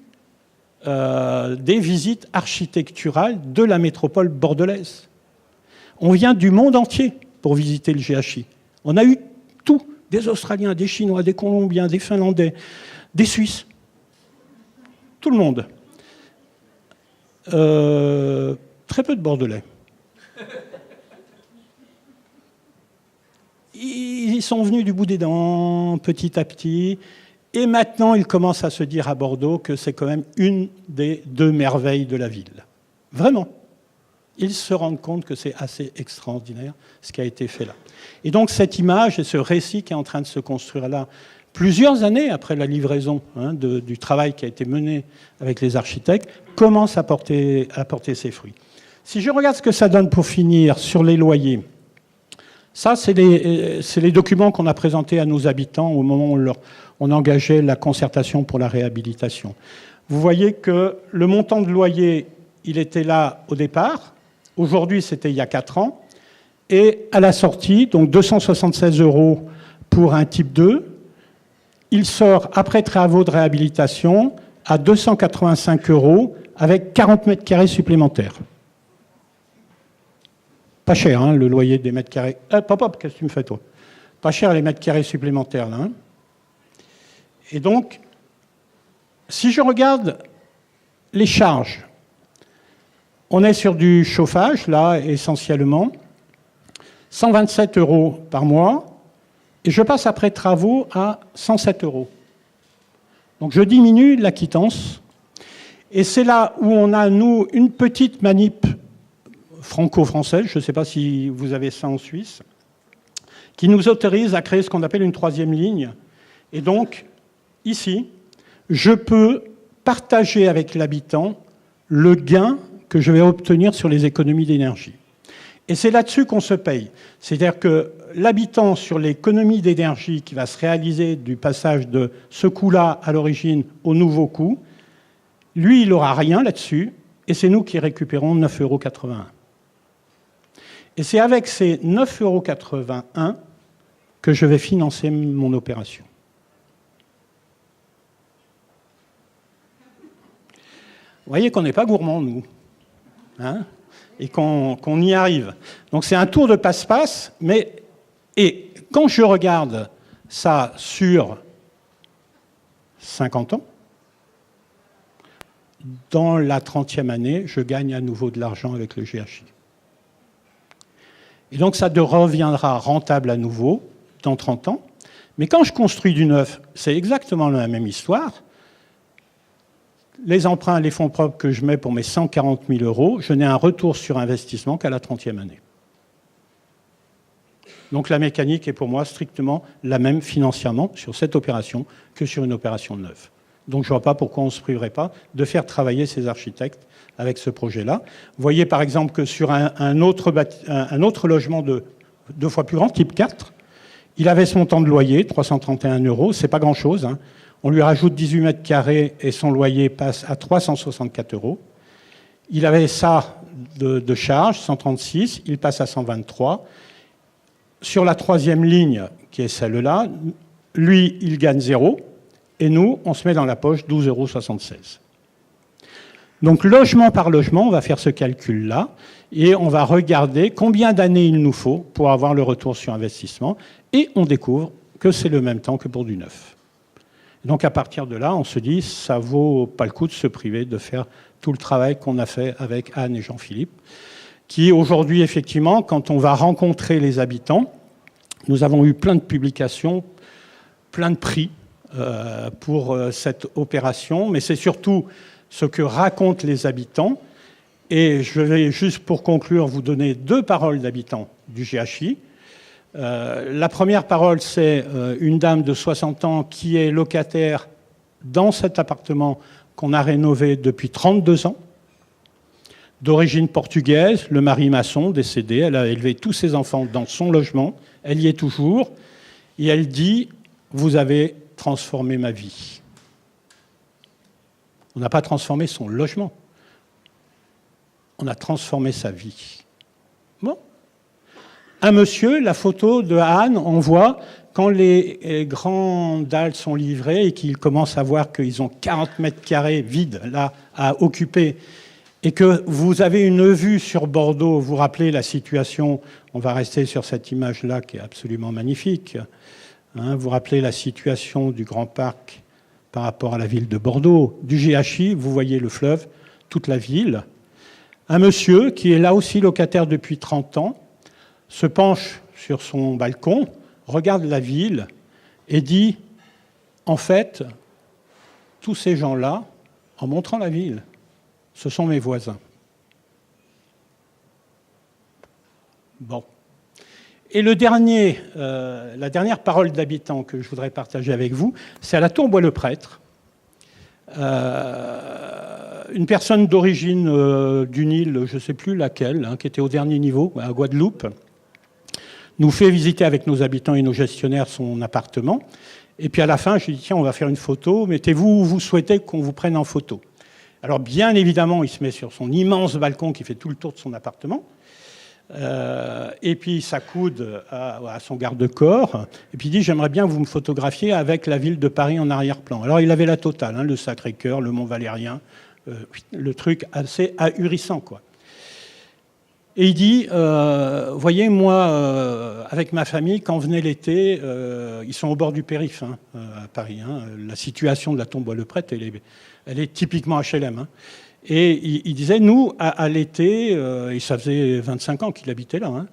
des visites architecturales de la métropole bordelaise. On vient du monde entier pour visiter le GHI. On a eu tout, des Australiens, des Chinois, des Colombiens, des Finlandais, des Suisses. Tout le monde. Très peu de Bordelais. Ils sont venus du bout des dents, petit à petit, et maintenant ils commencent à se dire à Bordeaux que c'est quand même une des deux merveilles de la ville. Vraiment. Ils se rendent compte que c'est assez extraordinaire ce qui a été fait là. Et donc cette image et ce récit qui est en train de se construire là, plusieurs années après la livraison du travail qui a été mené avec les architectes, commence à porter ses fruits. Si je regarde ce que ça donne pour finir sur les loyers, ça c'est les documents qu'on a présentés à nos habitants au moment où on engageait la concertation pour la réhabilitation. Vous voyez que le montant de loyer, il était là au départ. Aujourd'hui, c'était il y a 4 ans. Et à la sortie, donc 276 € pour un type 2, il sort, après travaux de réhabilitation, à 285 € avec 40 mètres carrés supplémentaires. Pas cher, le loyer des mètres carrés. Hop, qu'est-ce que tu me fais, toi? Pas cher les mètres carrés supplémentaires, là. Et donc, si je regarde les charges, on est sur du chauffage, là, essentiellement, 127 € par mois, et je passe après travaux à 107 €. Donc je diminue la quittance, et c'est là où on a, nous, une petite manip franco-française, je ne sais pas si vous avez ça en Suisse, qui nous autorise à créer ce qu'on appelle une 3e ligne. Et donc, ici, je peux partager avec l'habitant le gain que je vais obtenir sur les économies d'énergie. Et c'est là-dessus qu'on se paye. C'est-à-dire que l'habitant, sur l'économie d'énergie qui va se réaliser du passage de ce coût-là à l'origine au nouveau coût, lui, il n'aura rien là-dessus, et c'est nous qui récupérons 9,81 €. Et c'est avec ces 9,81 € que je vais financer mon opération. Vous voyez qu'on n'est pas gourmands, nous, hein, et qu'on y arrive. Donc c'est un tour de passe-passe, et quand je regarde ça sur 50 ans, dans la 30e année, je gagne à nouveau de l'argent avec le GHI. Et donc ça reviendra rentable à nouveau dans 30 ans. Mais quand je construis du neuf, c'est exactement la même histoire. Les emprunts, les fonds propres que je mets pour mes 140 000 €, je n'ai un retour sur investissement qu'à la 30e année. Donc la mécanique est pour moi strictement la même financièrement sur cette opération que sur une opération de neuve. Donc je ne vois pas pourquoi on ne se priverait pas de faire travailler ces architectes avec ce projet-là. Vous voyez par exemple que sur un autre logement de 2 fois plus grand, type 4, il avait ce montant de loyer, 331 €, c'est pas grand-chose, hein. On lui rajoute 18 mètres carrés et son loyer passe à 364 €. Il avait ça de charge, 136, il passe à 123. Sur la 3e ligne, qui est celle-là, lui, il gagne 0, et nous, on se met dans la poche 12,76 €. Donc, logement par logement, on va faire ce calcul-là, et on va regarder combien d'années il nous faut pour avoir le retour sur investissement, et on découvre que c'est le même temps que pour du neuf. Donc, à partir de là, on se dit, ça vaut pas le coup de se priver de faire tout le travail qu'on a fait avec Anne et Jean-Philippe, qui aujourd'hui, effectivement, quand on va rencontrer les habitants, nous avons eu plein de publications, plein de prix pour cette opération, mais c'est surtout ce que racontent les habitants. Et je vais juste pour conclure vous donner 2 paroles d'habitants du GHI. La première parole, c'est une dame de 60 ans qui est locataire dans cet appartement qu'on a rénové depuis 32 ans, d'origine portugaise, le mari maçon, décédé. Elle a élevé tous ses enfants dans son logement, elle y est toujours, et elle dit « Vous avez transformé ma vie ». On n'a pas transformé son logement, on a transformé sa vie. Bon. Un monsieur, la photo de Anne, on voit quand les grandes dalles sont livrées et qu'ils commencent à voir qu'ils ont 40 mètres carrés vides là à occuper et que vous avez une vue sur Bordeaux, vous vous rappelez la situation, on va rester sur cette image-là qui est absolument magnifique, hein, vous vous rappelez la situation du Grand Parc par rapport à la ville de Bordeaux, du GHI, vous voyez le fleuve, toute la ville. Un monsieur qui est là aussi locataire depuis 30 ans, se penche sur son balcon, regarde la ville et dit « En fait, tous ces gens-là, en montrant la ville, ce sont mes voisins. » Bon. Et la dernière parole d'habitant que je voudrais partager avec vous, c'est à la Tour-Bois-le-Prêtre. Une personne d'origine d'une île, je ne sais plus laquelle, hein, qui était au dernier niveau, à Guadeloupe, nous fait visiter avec nos habitants et nos gestionnaires son appartement. Et puis à la fin, je lui dis, tiens, on va faire une photo, mettez-vous où vous souhaitez qu'on vous prenne en photo. Alors bien évidemment, il se met sur son immense balcon qui fait tout le tour de son appartement, et puis il s'accoude à son garde-corps, et puis il dit, j'aimerais bien que vous me photographiez avec la ville de Paris en arrière-plan. Alors il avait la totale, hein, le Sacré-Cœur, le Mont-Valérien, le truc assez ahurissant, quoi. Et il dit, voyez, moi, avec ma famille, quand venait l'été, ils sont au bord du périph', hein, à Paris. Hein, la situation de la Tour-Bois-le-Prêtre, elle est typiquement HLM. Hein. Et il disait, nous, à l'été, et ça faisait 25 ans qu'il habitait là, hein,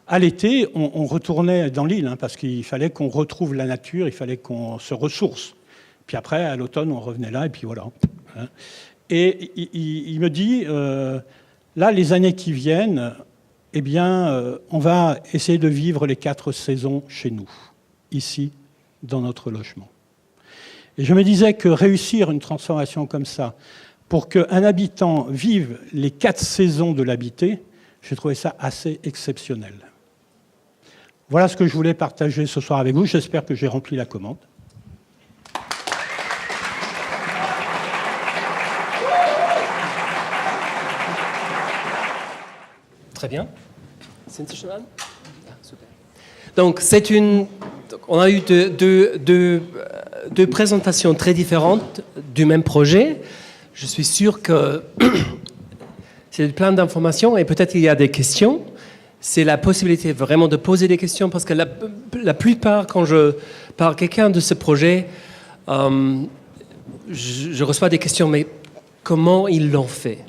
à l'été, on retournait dans l'île, hein, parce qu'il fallait qu'on retrouve la nature, il fallait qu'on se ressource. Puis après, à l'automne, on revenait là, et puis voilà. Hein. Et il me dit... là, les années qui viennent, eh bien, on va essayer de vivre les 4 saisons chez nous, ici, dans notre logement. Et je me disais que réussir une transformation comme ça, pour qu'un habitant vive les 4 saisons de l'habité, j'ai trouvé ça assez exceptionnel. Voilà ce que je voulais partager ce soir avec vous. J'espère que j'ai rempli la commande. Très bien. Donc, on a eu deux présentations très différentes du même projet. Je suis sûr que c'est plein d'informations et peut-être qu'il y a des questions. C'est la possibilité vraiment de poser des questions parce que la plupart, quand je parle à quelqu'un de ce projet, je reçois des questions, mais comment ils l'ont fait?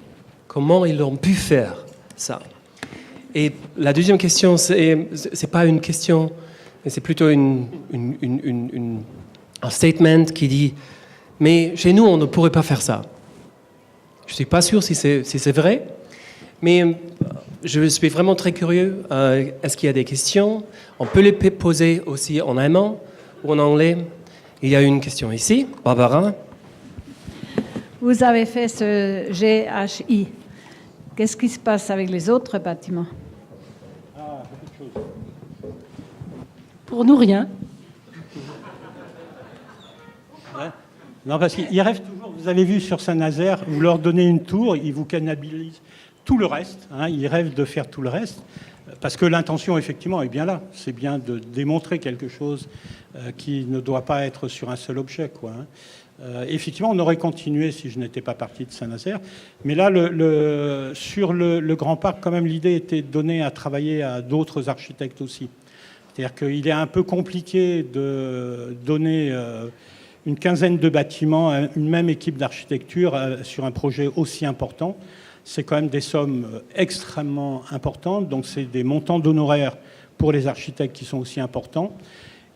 Comment ils l'ont pu faire ça? Et la deuxième question, c'est pas une question, mais c'est plutôt un statement qui dit « Mais chez nous, on ne pourrait pas faire ça ». Je ne suis pas sûr si c'est vrai, mais je suis vraiment très curieux. Est-ce qu'il y a des questions? On peut les poser aussi en allemand ou en anglais. Il y a une question ici. Barbara. Vous avez fait ce GHI. Qu'est-ce qui se passe avec les autres bâtiments? Beaucoup de choses. Pour nous, rien. Ouais. Non, parce qu'ils rêvent toujours. Vous avez vu sur Saint-Nazaire, vous leur donnez une tour, ils vous cannibalisent tout le reste. Ils rêvent de faire tout le reste. Parce que l'intention, effectivement, est bien là. C'est bien de démontrer quelque chose qui ne doit pas être sur un seul objet, quoi. Effectivement, on aurait continué si je n'étais pas parti de Saint-Nazaire. Mais là, sur le Grand Parc, quand même, l'idée était donnée à travailler à d'autres architectes aussi. C'est-à-dire qu'il est un peu compliqué de donner une quinzaine de bâtiments à une même équipe d'architecture sur un projet aussi important. C'est quand même des sommes extrêmement importantes. Donc, c'est des montants d'honoraires pour les architectes qui sont aussi importants.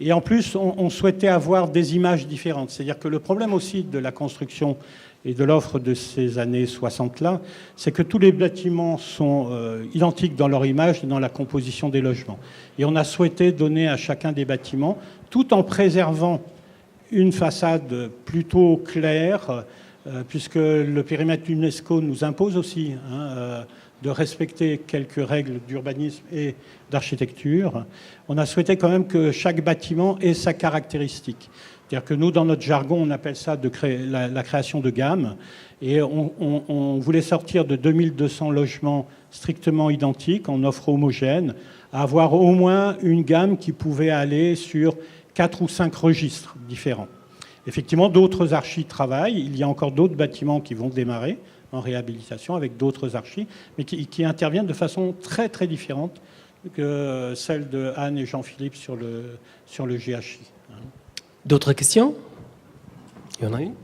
Et en plus, on souhaitait avoir des images différentes. C'est-à-dire que le problème aussi de la construction et de l'offre de ces années 60-là, c'est que tous les bâtiments sont identiques dans leur image et dans la composition des logements. Et on a souhaité donner à chacun des bâtiments, tout en préservant une façade plutôt claire, puisque le périmètre UNESCO nous impose aussi de respecter quelques règles d'urbanisme et d'architecture. On a souhaité quand même que chaque bâtiment ait sa caractéristique. C'est-à-dire que nous, dans notre jargon, on appelle ça la création de gamme. Et on voulait sortir de 2200 logements strictement identiques, en offre homogène, à avoir au moins une gamme qui pouvait aller sur 4 ou 5 registres différents. Effectivement, d'autres archis travaillent. Il y a encore d'autres bâtiments qui vont démarrer en réhabilitation avec d'autres archis, mais qui interviennent de façon très, très différente que celle de Anne et Jean-Philippe sur le GHI. D'autres questions? Il y en a une?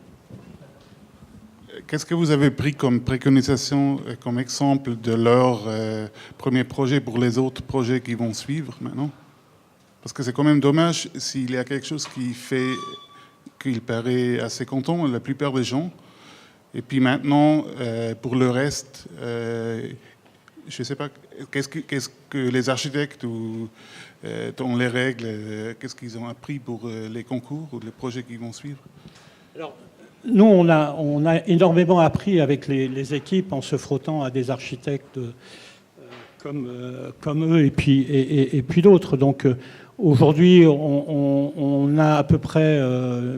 Qu'est-ce que vous avez pris comme préconisation, comme exemple de leur premier projet pour les autres projets qui vont suivre maintenant? Parce que c'est quand même dommage s'il y a quelque chose qui fait qu'il paraît assez content, la plupart des gens. Et puis maintenant, pour le reste, je ne sais pas, qu'est-ce que les architectes ou dans les règles, qu'est-ce qu'ils ont appris pour les concours ou les projets qui vont suivre? Alors, nous, on a énormément appris avec les équipes en se frottant à des architectes comme eux et puis d'autres. Donc, aujourd'hui, on a à peu près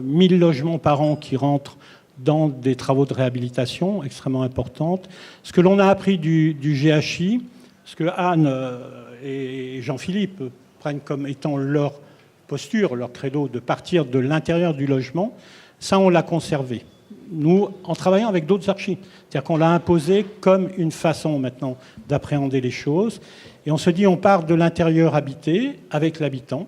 1000 logements par an qui rentrent dans des travaux de réhabilitation extrêmement importantes. Ce que l'on a appris du GHI, ce que Anne et Jean-Philippe prennent comme étant leur posture, leur credo de partir de l'intérieur du logement, ça on l'a conservé. Nous, en travaillant avec d'autres archis, c'est-à-dire qu'on l'a imposé comme une façon maintenant d'appréhender les choses. Et on se dit, on part de l'intérieur habité avec l'habitant,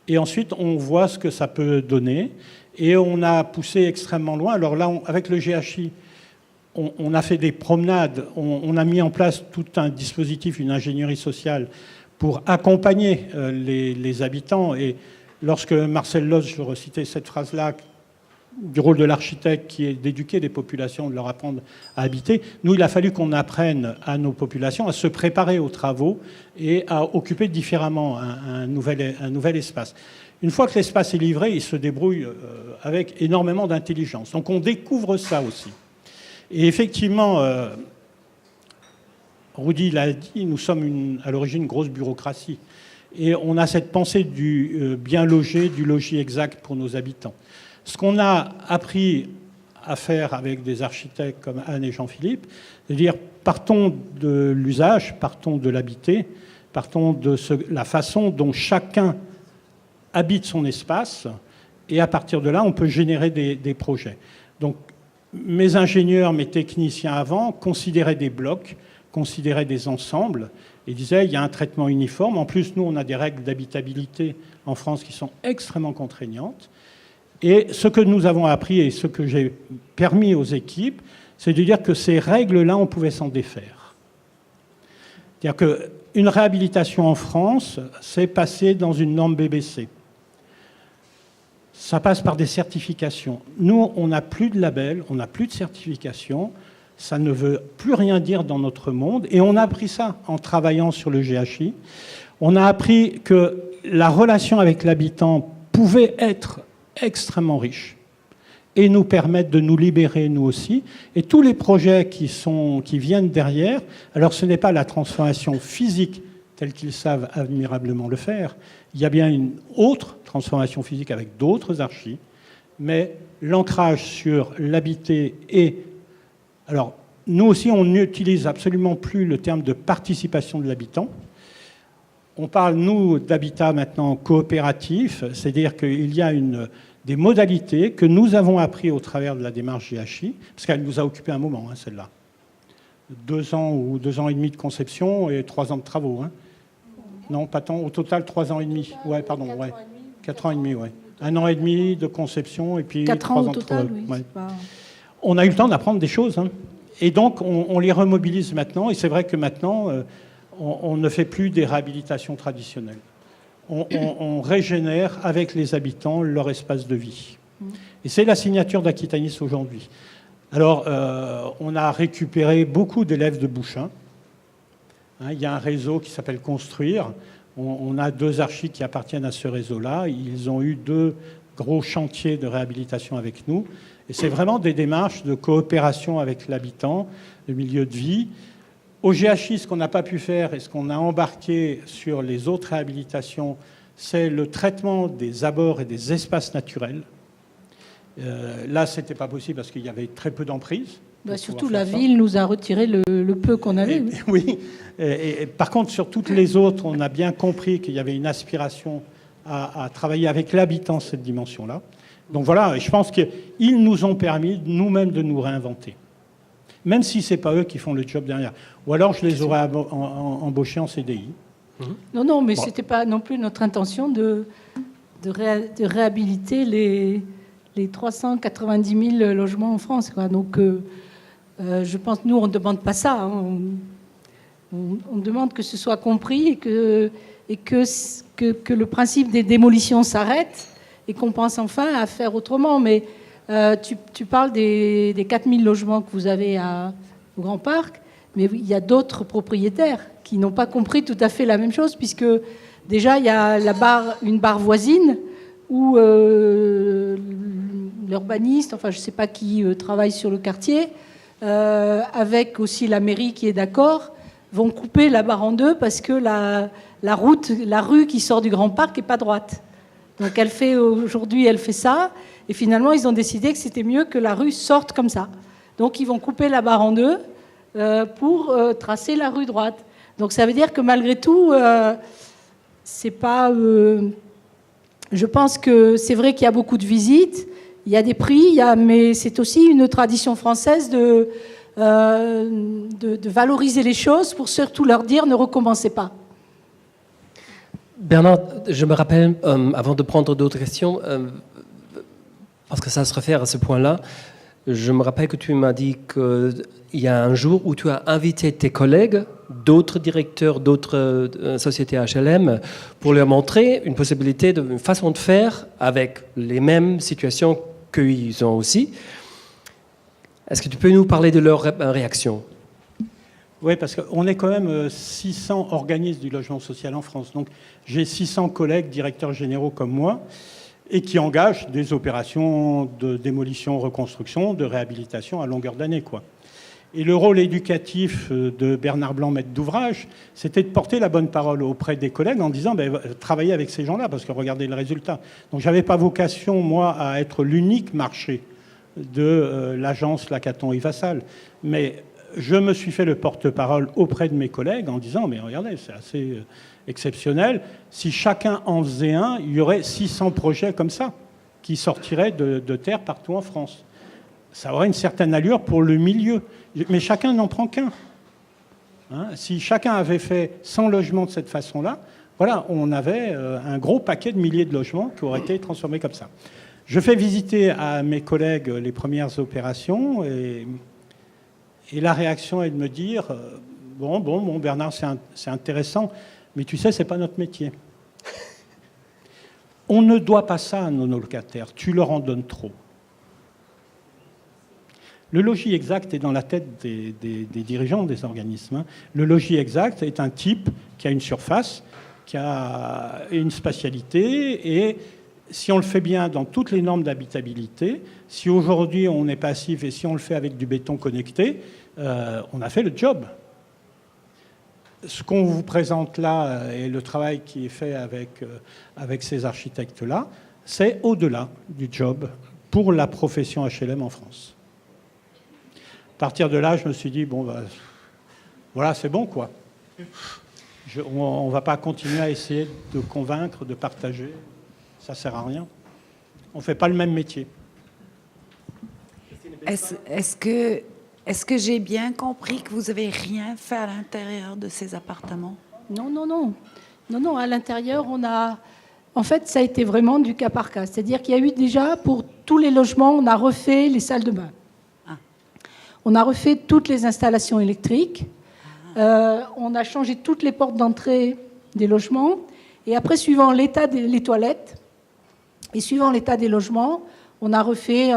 et ensuite on voit ce que ça peut donner. Et on a poussé extrêmement loin. Alors là, avec le GHI, on a fait des promenades, on a mis en place tout un dispositif, une ingénierie sociale pour accompagner les habitants. Et lorsque Marcel Loz, je recitais cette phrase-là, du rôle de l'architecte qui est d'éduquer les populations, de leur apprendre à habiter. Nous, il a fallu qu'on apprenne à nos populations à se préparer aux travaux et à occuper différemment un nouvel espace. Une fois que l'espace est livré, il se débrouille avec énormément d'intelligence. Donc on découvre ça aussi. Et effectivement, Rudy l'a dit, nous sommes à l'origine une grosse bureaucratie. Et on a cette pensée du bien logé, du logis exact pour nos habitants. Ce qu'on a appris à faire avec des architectes comme Anne et Jean-Philippe, c'est-à-dire partons de l'usage, partons de l'habiter, partons de la façon dont chacun habite son espace, et à partir de là, on peut générer des projets. Donc, mes ingénieurs, mes techniciens avant considéraient des blocs, considéraient des ensembles, et disaient il y a un traitement uniforme. En plus, nous, on a des règles d'habitabilité en France qui sont extrêmement contraignantes. Et ce que nous avons appris et ce que j'ai permis aux équipes, c'est de dire que ces règles-là, on pouvait s'en défaire. C'est-à-dire qu'une réhabilitation en France, c'est passer dans une norme BBC. Ça passe par des certifications. Nous, on n'a plus de label, on n'a plus de certification. Ça ne veut plus rien dire dans notre monde. Et on a appris ça en travaillant sur le GHI. On a appris que la relation avec l'habitant pouvait être extrêmement riche et nous permettre de nous libérer nous aussi. Et tous les projets qui viennent derrière, alors ce n'est pas la transformation physique telle qu'ils savent admirablement le faire, il y a bien une autre transformation physique avec d'autres archis, mais l'ancrage sur l'habiter et... Alors, nous aussi, on n'utilise absolument plus le terme de participation de l'habitant. On parle, nous, d'habitat maintenant coopératif, c'est-à-dire qu'il y a des modalités que nous avons appris au travers de la démarche GHI, parce qu'elle nous a occupé un moment, hein, celle-là. 2 ans ou 2 ans et demi de conception et 3 ans de travaux. Hein. Non, pas tant. Au total, 3 ans et demi. Ouais, pardon. 4 ans et demi, ouais. 1 an et demi de conception et puis 4 3 ans ans au total, de oui. ouais. Pas... On a eu le temps d'apprendre des choses. Hein. Et donc, on les remobilise maintenant. Et c'est vrai que maintenant, on ne fait plus des réhabilitations traditionnelles. On régénère avec les habitants leur espace de vie. Et c'est la signature d'Aquitanis aujourd'hui. Alors, on a récupéré beaucoup d'élèves de Bouchain. Hein, il y a un réseau qui s'appelle Construire. On a 2 archis qui appartiennent à ce réseau-là. Ils ont eu 2 gros chantiers de réhabilitation avec nous. Et c'est vraiment des démarches de coopération avec l'habitant, le milieu de vie. Au GHI, ce qu'on n'a pas pu faire et ce qu'on a embarqué sur les autres réhabilitations, c'est le traitement des abords et des espaces naturels. Là, ce n'était pas possible parce qu'il y avait très peu d'emprise. Surtout, la ville nous a retiré le peu qu'on avait. Oui. Et par contre, sur toutes les autres, on a bien compris qu'il y avait une aspiration à travailler avec l'habitant cette dimension-là. Donc voilà, je pense qu'ils nous ont permis nous-mêmes de nous réinventer. Même si ce n'est pas eux qui font le job derrière. Ou alors je les aurais embauchés en CDI. Non, mais ce n'était pas non plus notre intention de réhabiliter les 390 000 logements en France. Quoi. Donc je pense que nous, on ne demande pas ça. Hein. On demande que ce soit compris et que le principe des démolitions s'arrête et qu'on pense enfin à faire autrement. Mais tu parles des 4 000 logements que vous avez au Grand Parc, mais il y a d'autres propriétaires qui n'ont pas compris tout à fait la même chose, puisque déjà, il y a une barre voisine où l'urbaniste, enfin je ne sais pas qui travaille sur le quartier, avec aussi la mairie qui est d'accord, vont couper la barre en 2 parce que la rue qui sort du Grand Parc n'est pas droite. Donc aujourd'hui, elle fait ça. Et finalement, ils ont décidé que c'était mieux que la rue sorte comme ça. Donc, ils vont couper la barre en 2 pour tracer la rue droite. Donc, ça veut dire que malgré tout, c'est pas... je pense que c'est vrai qu'il y a beaucoup de visites, il y a des prix, mais c'est aussi une tradition française de valoriser les choses pour surtout leur dire ne recommencez pas. Bernard, je me rappelle, avant de prendre d'autres questions, parce que ça se réfère à ce point-là, je me rappelle que tu m'as dit qu'il y a un jour où tu as invité tes collègues, d'autres directeurs, d'autres sociétés HLM, pour leur montrer une possibilité, une façon de faire avec les mêmes situations qu'ils ont aussi. Est-ce que tu peux nous parler de leur réaction? Oui, parce qu'on est quand même 600 organismes du logement social en France. Donc j'ai 600 collègues, directeurs généraux comme moi, et qui engagent des opérations de démolition, reconstruction, de réhabilitation à longueur d'année, quoi. Et le rôle éducatif de Bernard Blanc, maître d'ouvrage, c'était de porter la bonne parole auprès des collègues en disant travaillez avec ces gens-là, parce que regardez le résultat. Donc je n'avais pas vocation, moi, à être l'unique marché de l'agence Lacaton et Vassal. Mais je me suis fait le porte-parole auprès de mes collègues en disant mais regardez, c'est assez exceptionnel. Si chacun en faisait un, il y aurait 600 projets comme ça qui sortiraient de terre partout en France. Ça aurait une certaine allure pour le milieu. Mais chacun n'en prend qu'un. Hein, si chacun avait fait 100 logements de cette façon-là, voilà, on avait un gros paquet de milliers de logements qui auraient été transformés comme ça. Je fais visiter à mes collègues les premières opérations et la réaction est de me dire bon Bernard, c'est intéressant, mais tu sais, c'est pas notre métier. On ne doit pas ça à nos locataires. Tu leur en donnes trop. Le logis exact est dans la tête des dirigeants des organismes. Le logis exact est un type qui a une surface, qui a une spatialité, et si on le fait bien dans toutes les normes d'habitabilité, si aujourd'hui on est passif et si on le fait avec du béton connecté, on a fait le job. Ce qu'on vous présente là et le travail qui est fait avec ces architectes-là, c'est au-delà du job pour la profession HLM en France. À partir de là, je me suis dit, bon, voilà, c'est bon, quoi. On ne va pas continuer à essayer de convaincre, de partager. Ça ne sert à rien. On ne fait pas le même métier. Est-ce que j'ai bien compris que vous n'avez rien fait à l'intérieur de ces appartements? Non, à l'intérieur, on a... En fait, ça a été vraiment du cas par cas. C'est-à-dire qu'il y a eu déjà, pour tous les logements, on a refait les salles de bain. On a refait toutes les installations électriques. On a changé toutes les portes d'entrée des logements. Et après, suivant l'état des toilettes et suivant l'état des logements, on a refait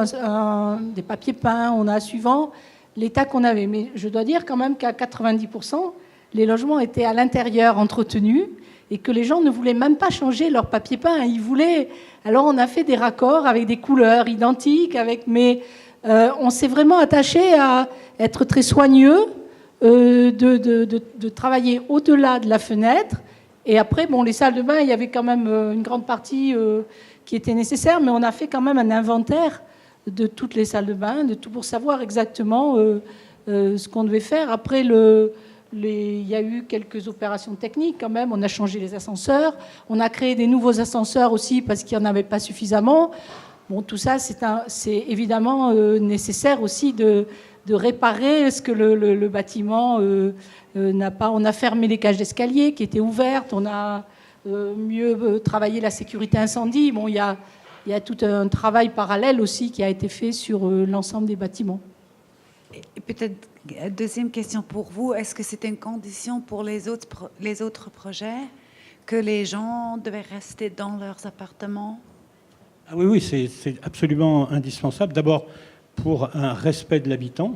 des papiers peints. On a suivant l'état qu'on avait. Mais je dois dire quand même qu'à 90%, les logements étaient à l'intérieur entretenus et que les gens ne voulaient même pas changer leur papier peint. Ils voulaient... Alors, on a fait des raccords avec des couleurs identiques, mais... on s'est vraiment attaché à être très soigneux, de travailler au-delà de la fenêtre. Et après, bon, les salles de bain, il y avait quand même une grande partie qui était nécessaire, mais on a fait quand même un inventaire de toutes les salles de bain, de tout pour savoir exactement ce qu'on devait faire. Après, il y a eu quelques opérations techniques quand même. On a changé les ascenseurs. On a créé des nouveaux ascenseurs aussi parce qu'il n'y en avait pas suffisamment. Bon, tout ça, c'est évidemment nécessaire aussi de réparer ce que le bâtiment n'a pas. On a fermé les cages d'escalier qui étaient ouvertes. On a mieux travaillé la sécurité incendie. Bon, il y a tout un travail parallèle aussi qui a été fait sur l'ensemble des bâtiments. Et peut-être, deuxième question pour vous, est-ce que c'était une condition pour les autres projets que les gens devaient rester dans leurs appartements? Ah oui, c'est absolument indispensable. D'abord, pour un respect de l'habitant,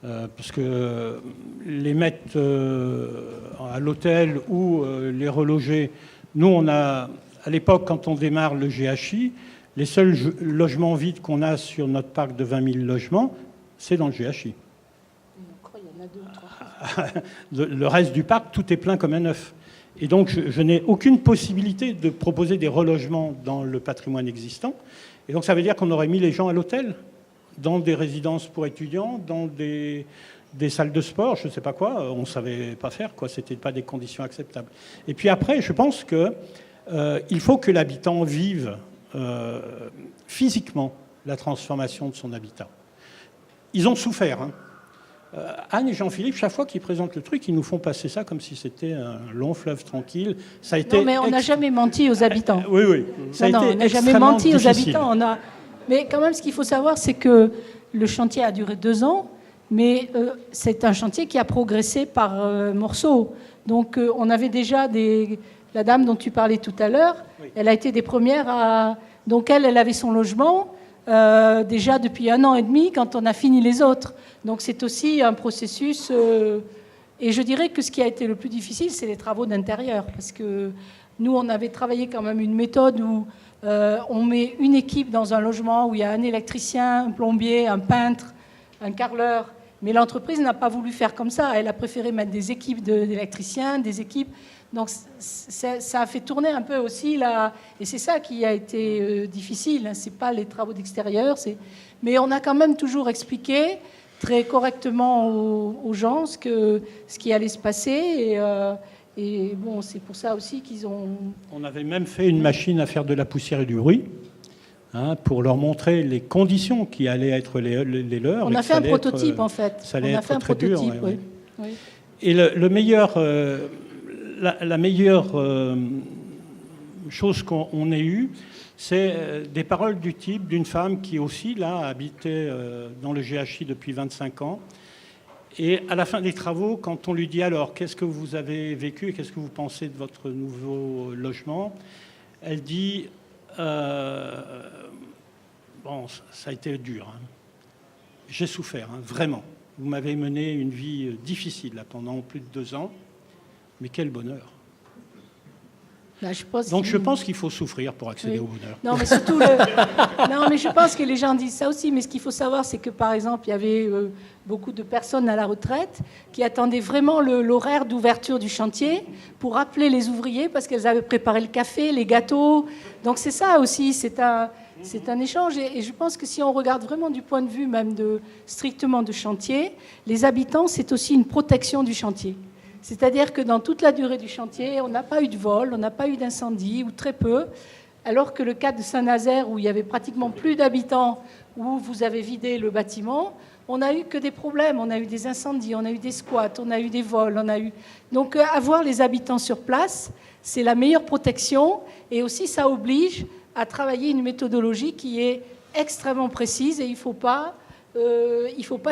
parce que les mettre à l'hôtel ou les reloger, nous, on a, à l'époque, quand on démarre le GHI, les seuls logements vides qu'on a sur notre parc de 20 000 logements, c'est dans le GHI. Il y en a 2 ou 3. Le reste du parc, tout est plein comme un œuf. Et donc, je n'ai aucune possibilité de proposer des relogements dans le patrimoine existant. Et donc, ça veut dire qu'on aurait mis les gens à l'hôtel, dans des résidences pour étudiants, dans des salles de sport, je ne sais pas quoi. On ne savait pas faire, quoi. Ce n'était pas des conditions acceptables. Et puis après, je pense qu'il faut que l'habitant vive physiquement la transformation de son habitat. Ils ont souffert, hein. Anne et Jean-Philippe, chaque fois qu'ils présentent le truc, ils nous font passer ça comme si c'était un long fleuve tranquille. Ça a été non, mais on n'a jamais menti aux habitants. Oui. On n'a jamais menti aux habitants. Mais quand même, ce qu'il faut savoir, c'est que le chantier a duré 2 ans, mais c'est un chantier qui a progressé par morceaux. Donc, on avait déjà la dame dont tu parlais tout à l'heure, oui. Elle a été des premières à... Donc, elle avait son logement. déjà depuis 1 an et demi quand on a fini les autres. Donc c'est aussi un processus... et je dirais que ce qui a été le plus difficile, c'est les travaux d'intérieur. Parce que nous, on avait travaillé quand même une méthode où on met une équipe dans un logement où il y a un électricien, un plombier, un peintre, un carreleur. Mais l'entreprise n'a pas voulu faire comme ça. Elle a préféré mettre des équipes d'électriciens, des équipes... Donc ça a fait tourner un peu aussi là, et c'est ça qui a été difficile. Hein. C'est pas les travaux d'extérieur, mais on a quand même toujours expliqué très correctement aux gens ce qui allait se passer. Et bon, c'est pour ça aussi qu'ils ont. On avait même fait une machine à faire de la poussière et du bruit. Pour leur montrer les conditions qui allaient être les leurs. On a fait un prototype en fait. Ça allait on a être fait un très prototype, dur. oui. Oui. Et le meilleur. La meilleure chose qu'on ait eue, c'est des paroles du type d'une femme qui aussi, là, habitait dans le GHI depuis 25 ans. Et à la fin des travaux, quand on lui dit alors, qu'est-ce que vous avez vécu et qu'est-ce que vous pensez de votre nouveau logement, elle dit, bon, ça a été dur. Hein. J'ai souffert, hein, vraiment. Vous m'avez mené une vie difficile là, pendant plus de 2 ans. Mais quel bonheur. Là, Je pense qu'il faut souffrir pour accéder au bonheur. Non, mais surtout non, mais je pense que les gens disent ça aussi. Mais ce qu'il faut savoir, c'est que, par exemple, il y avait beaucoup de personnes à la retraite qui attendaient vraiment l'horaire d'ouverture du chantier pour appeler les ouvriers parce qu'elles avaient préparé le café, les gâteaux. Donc c'est ça aussi, c'est un échange. Et je pense que si on regarde vraiment du point de vue même strictement de chantier, les habitants, c'est aussi une protection du chantier. C'est-à-dire que dans toute la durée du chantier, on n'a pas eu de vol, on n'a pas eu d'incendie, ou très peu, alors que le cas de Saint-Nazaire, où il y avait pratiquement plus d'habitants, où vous avez vidé le bâtiment, on n'a eu que des problèmes, on a eu des incendies, on a eu des squats, on a eu des vols, Donc avoir les habitants sur place, c'est la meilleure protection, et aussi ça oblige à travailler une méthodologie qui est extrêmement précise, et il ne faut pas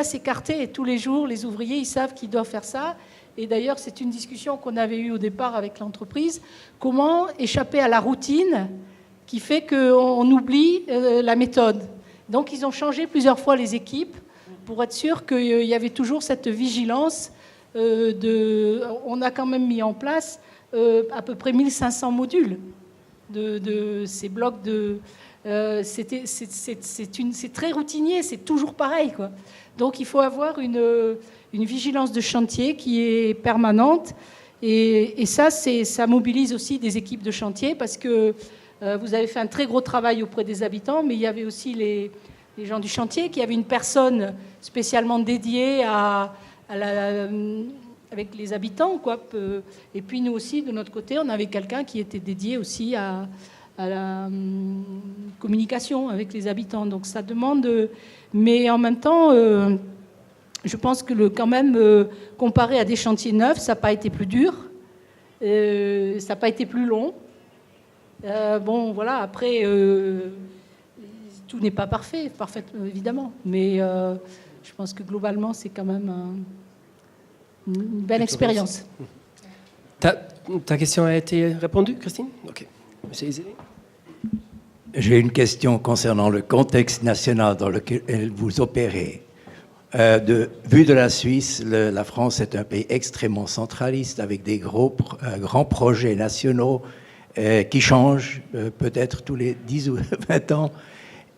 s'écarter, et tous les jours, les ouvriers, ils savent qu'ils doivent faire ça. Et d'ailleurs, c'est une discussion qu'on avait eue au départ avec l'entreprise. Comment échapper à la routine qui fait qu'on oublie la méthode. Donc, ils ont changé plusieurs fois les équipes pour être sûr qu'il y avait toujours cette vigilance. On a quand même mis en place à peu près 1500 modules de ces blocs c'est très routinier, c'est toujours pareil, quoi. Donc, il faut avoir une vigilance de chantier qui est permanente. Et ça mobilise aussi des équipes de chantier parce que vous avez fait un très gros travail auprès des habitants, mais il y avait aussi les gens du chantier qui avaient une personne spécialement dédiée avec les habitants, quoi. Et puis nous aussi, de notre côté, on avait quelqu'un qui était dédié aussi à la communication avec les habitants. Donc ça demande... Mais en même temps... je pense que quand même, comparé à des chantiers neufs, ça n'a pas été plus dur, ça n'a pas été plus long. Bon, voilà, après, tout n'est pas parfait, évidemment. Mais je pense que globalement, c'est quand même une belle expérience. Ta question a été répondue, Christine? Ok. Monsieur Izeli. J'ai une question concernant le contexte national dans lequel vous opérez. Vu de la Suisse, la France est un pays extrêmement centraliste avec des grands projets nationaux qui changent peut-être tous les 10 ou 20 ans.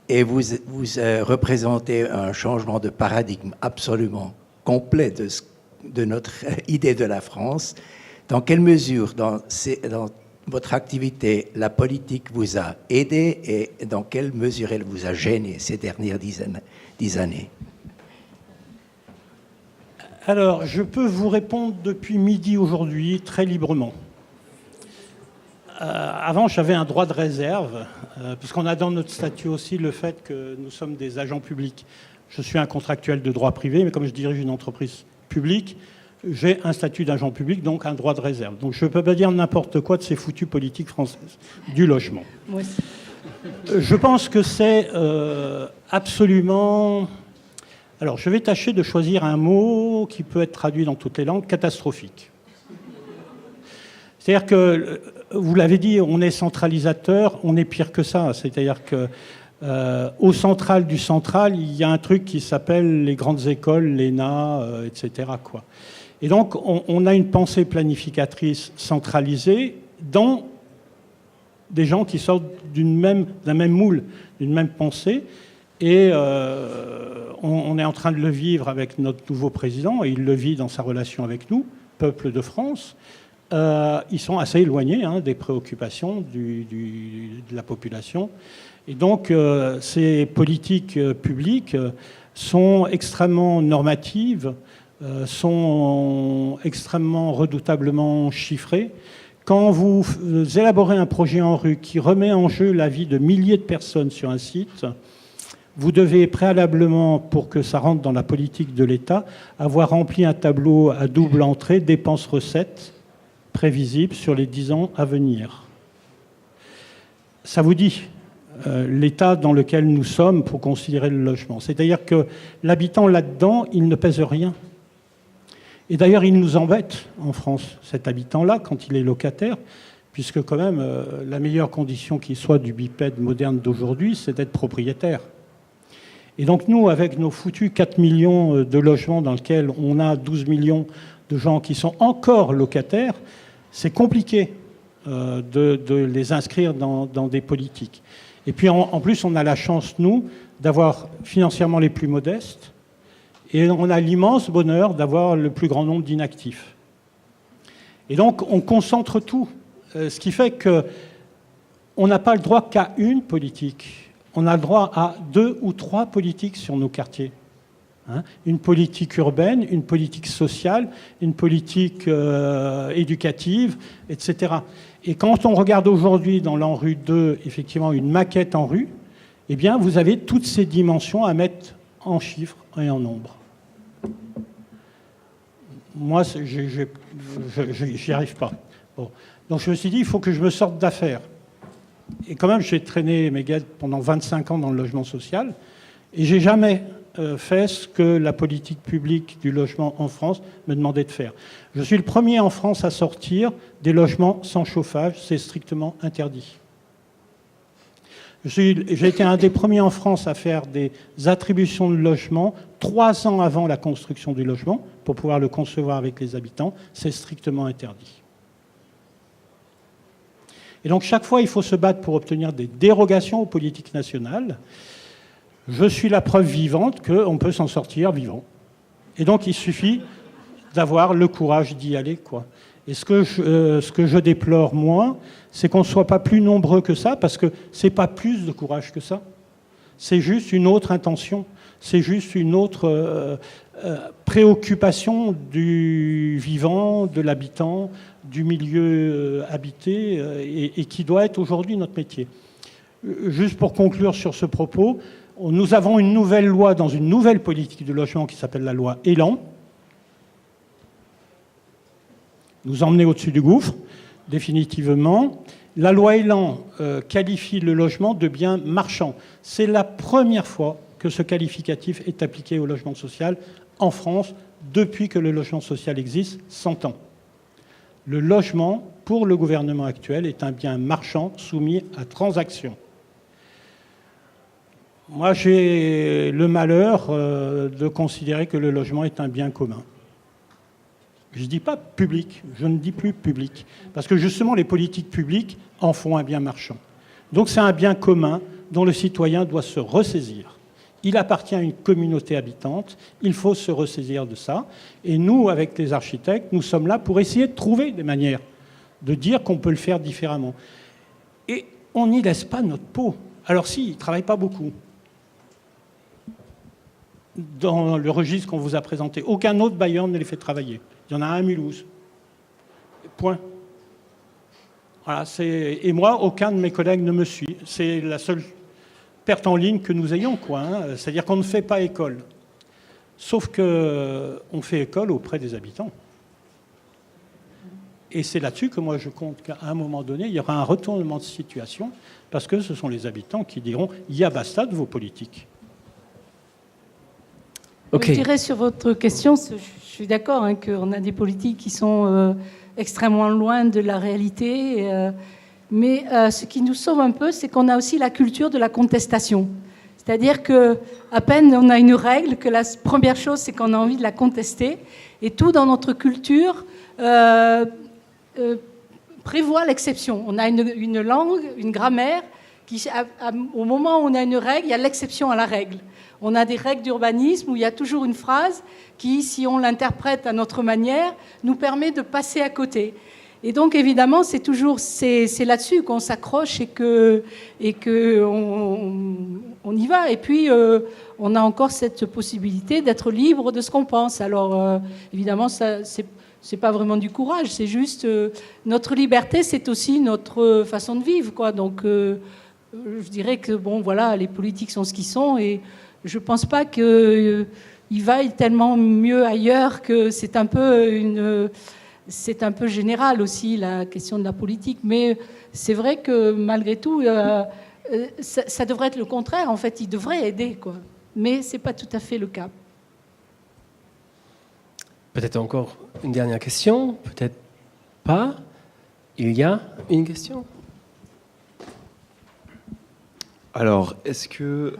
Et vous représentez un changement de paradigme absolument complet de notre idée de la France. Dans quelle mesure, dans votre activité, la politique vous a aidé et dans quelle mesure elle vous a gêné ces dernières 10 années? Alors, je peux vous répondre depuis midi aujourd'hui très librement. Avant, j'avais un droit de réserve, parce qu'on a dans notre statut aussi le fait que nous sommes des agents publics. Je suis un contractuel de droit privé, mais comme je dirige une entreprise publique, j'ai un statut d'agent public, donc un droit de réserve. Donc je ne peux pas dire n'importe quoi de ces foutues politiques françaises du logement. Moi aussi. Je pense que c'est absolument... Alors, je vais tâcher de choisir un mot qui peut être traduit dans toutes les langues, catastrophique. C'est-à-dire que, vous l'avez dit, on est centralisateur, on est pire que ça. C'est-à-dire que Au central du central, il y a un truc qui s'appelle les grandes écoles, l'ENA, etc., quoi. Et donc, on a une pensée planificatrice centralisée dans des gens qui sortent d'un même moule, d'une même pensée. Et on est en train de le vivre avec notre nouveau président, et il le vit dans sa relation avec nous, peuple de France. Ils sont assez éloignés des préoccupations de la population. Et donc, ces politiques publiques sont extrêmement normatives, sont extrêmement redoutablement chiffrées. Quand vous élaborez un projet en rue qui remet en jeu la vie de milliers de personnes sur un site, vous devez préalablement, pour que ça rentre dans la politique de l'État, avoir rempli un tableau à double entrée, dépenses-recettes, prévisibles sur les 10 ans à venir. Ça vous dit l'état dans lequel nous sommes pour considérer le logement. C'est-à-dire que l'habitant là-dedans, il ne pèse rien. Et d'ailleurs, il nous embête en France, cet habitant-là, quand il est locataire, puisque quand même, la meilleure condition qui soit du bipède moderne d'aujourd'hui, c'est d'être propriétaire. Et donc nous, avec nos foutus 4 millions de logements dans lesquels on a 12 millions de gens qui sont encore locataires, c'est compliqué de les inscrire dans des politiques. Et puis en plus, on a la chance, nous, d'avoir financièrement les plus modestes, et on a l'immense bonheur d'avoir le plus grand nombre d'inactifs. Et donc, on concentre tout. Ce qui fait qu'on n'a pas le droit qu'à une politique. On a le droit à 2 ou 3 politiques sur nos quartiers. Une politique urbaine, une politique sociale, une politique éducative, etc. Et quand on regarde aujourd'hui dans l'ANRU 2, effectivement, une maquette en rue, eh bien, vous avez toutes ces dimensions à mettre en chiffres et en nombres. Moi, j'y arrive pas. Bon. Donc je me suis dit, il faut que je me sorte d'affaires. Et quand même, j'ai traîné mes gars pendant 25 ans dans le logement social, et j'ai jamais fait ce que la politique publique du logement en France me demandait de faire. Je suis le premier en France à sortir des logements sans chauffage, c'est strictement interdit. J'ai été un des premiers en France à faire des attributions de logements 3 ans avant la construction du logement, pour pouvoir le concevoir avec les habitants, c'est strictement interdit. Et donc chaque fois, il faut se battre pour obtenir des dérogations aux politiques nationales. Je suis la preuve vivante qu'on peut s'en sortir vivant. Et donc il suffit d'avoir le courage d'y aller, quoi. Et ce que je déplore, moi, c'est qu'on ne soit pas plus nombreux que ça, parce que ce n'est pas plus de courage que ça. C'est juste une autre intention. C'est juste une autre préoccupation du vivant, de l'habitant, du milieu habité, et qui doit être aujourd'hui notre métier. Juste pour conclure sur ce propos, nous avons une nouvelle loi dans une nouvelle politique de logement qui s'appelle la loi Elan. Nous emmener au-dessus du gouffre, définitivement. La loi Elan qualifie le logement de bien marchand. C'est la première fois que ce qualificatif est appliqué au logement social en France depuis que le logement social existe, 100 ans. Le logement, pour le gouvernement actuel, est un bien marchand soumis à transaction. Moi, j'ai le malheur de considérer que le logement est un bien commun. Je ne dis pas public, je ne dis plus public, parce que justement les politiques publiques en font un bien marchand. Donc c'est un bien commun dont le citoyen doit se ressaisir. Il appartient à une communauté habitante, il faut se ressaisir de ça. Et nous, avec les architectes, nous sommes là pour essayer de trouver des manières de dire qu'on peut le faire différemment. Et on n'y laisse pas notre peau. Alors si, ils ne travaillent pas beaucoup. Dans le registre qu'on vous a présenté, aucun autre bailleur ne les fait travailler. Il y en a un à Mulhouse. Point. Voilà, et moi, aucun de mes collègues ne me suit. C'est la seule perte en ligne que nous ayons, quoi. C'est-à-dire qu'on ne fait pas école. Sauf qu'on fait école auprès des habitants. Et c'est là-dessus que moi je compte qu'à un moment donné, il y aura un retournement de situation, parce que ce sont les habitants qui diront « il y a basta de vos politiques ». Okay. Je dirais sur votre question, je suis d'accord qu'on a des politiques qui sont extrêmement loin de la réalité Mais ce qui nous sauve un peu, c'est qu'on a aussi la culture de la contestation. C'est-à-dire qu'à peine on a une règle, que la première chose, c'est qu'on a envie de la contester. Et tout dans notre culture prévoit l'exception. On a une langue, une grammaire, qui, au moment où on a une règle, il y a l'exception à la règle. On a des règles d'urbanisme où il y a toujours une phrase qui, si on l'interprète à notre manière, nous permet de passer à côté. Et donc, évidemment, c'est là-dessus qu'on s'accroche et que on y va. Et puis, on a encore cette possibilité d'être libre de ce qu'on pense. Alors, évidemment, ça, c'est pas vraiment du courage, c'est juste notre liberté, c'est aussi notre façon de vivre, quoi. Donc, je dirais que bon, voilà, les politiques sont ce qu'ils sont, et je pense pas qu'ils vaillent tellement mieux ailleurs, que c'est un peu général aussi, la question de la politique. Mais c'est vrai que malgré tout, ça devrait être le contraire. En fait, ils devraient aider, quoi. Mais c'est pas tout à fait le cas. Peut-être encore une dernière question, peut-être pas. Il y a une question. Alors, est-ce que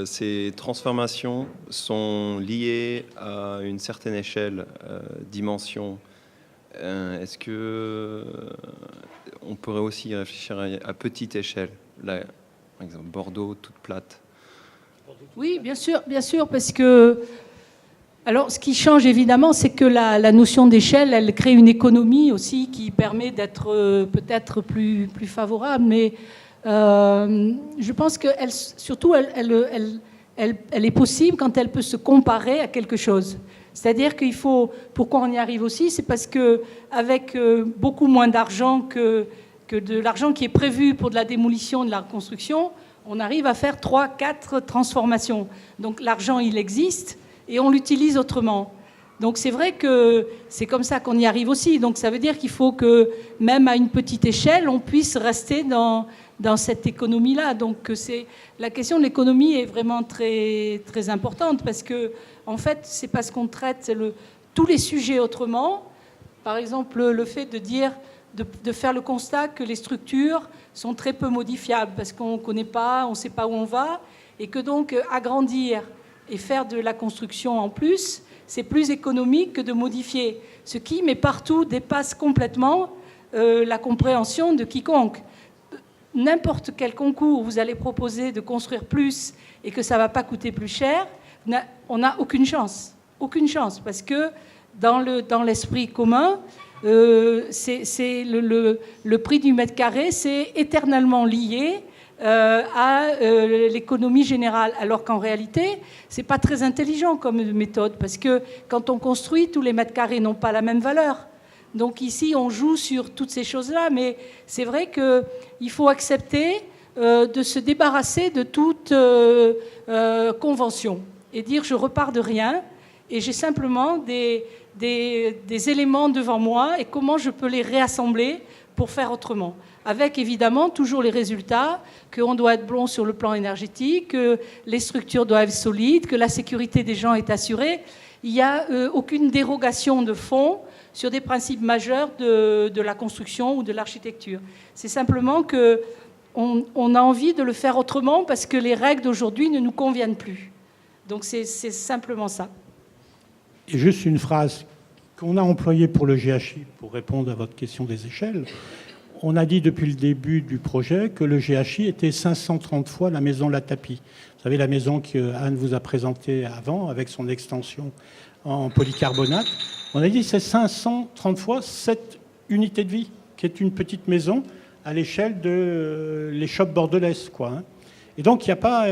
ces transformations sont liées à une certaine échelle, dimension? Est-ce que on pourrait aussi réfléchir à petite échelle? Là, par exemple, Bordeaux, toute plate. Oui, bien sûr, parce que... Alors, ce qui change évidemment, c'est que la notion d'échelle, elle crée une économie aussi qui permet d'être peut-être plus favorable, mais je pense qu'elle, surtout, elle est possible quand elle peut se comparer à quelque chose. C'est-à-dire qu'il faut... Pourquoi on y arrive aussi? C'est parce qu'avec beaucoup moins d'argent que de l'argent qui est prévu pour de la démolition, de la reconstruction, on arrive à faire 3-4 transformations. Donc l'argent, il existe, et on l'utilise autrement. Donc c'est vrai que c'est comme ça qu'on y arrive aussi. Donc ça veut dire qu'il faut que, même à une petite échelle, on puisse rester dans cette économie-là. Donc la question de l'économie est vraiment très, très importante, parce que, en fait, c'est parce qu'on traite tous les sujets autrement. Par exemple, le fait de faire le constat que les structures sont très peu modifiables, parce qu'on ne connaît pas, on ne sait pas où on va, et que donc agrandir et faire de la construction en plus, c'est plus économique que de modifier. Ce qui, mais partout, dépasse complètement la compréhension de quiconque. N'importe quel concours vous allez proposer de construire plus et que ça ne va pas coûter plus cher, on n'a aucune chance. Aucune chance, parce que dans l'esprit commun, c'est le prix du mètre carré, c'est éternellement lié à l'économie générale, alors qu'en réalité, c'est pas très intelligent comme méthode, parce que quand on construit, tous les mètres carrés n'ont pas la même valeur. Donc ici, on joue sur toutes ces choses-là, mais c'est vrai qu'il faut accepter de se débarrasser de toute convention et dire je repars de rien et j'ai simplement des éléments devant moi et comment je peux les réassembler pour faire autrement. Avec évidemment toujours les résultats, qu'on doit être bon sur le plan énergétique, que les structures doivent être solides, que la sécurité des gens est assurée. Il n'y a aucune dérogation de fond sur des principes majeurs de la construction ou de l'architecture. C'est simplement qu'on a envie de le faire autrement parce que les règles d'aujourd'hui ne nous conviennent plus. Donc c'est simplement ça. Et juste une phrase qu'on a employée pour le GHI, pour répondre à votre question des échelles. On a dit depuis le début du projet que le GHI était 530 fois la maison La Tapie. Vous savez, la maison que Anne vous a présentée avant, avec son extension en polycarbonate. On a dit que c'est 530 fois cette unité de vie, qui est une petite maison à l'échelle de l'échoppe bordelaise, quoi, hein. Et donc, il n'y a pas...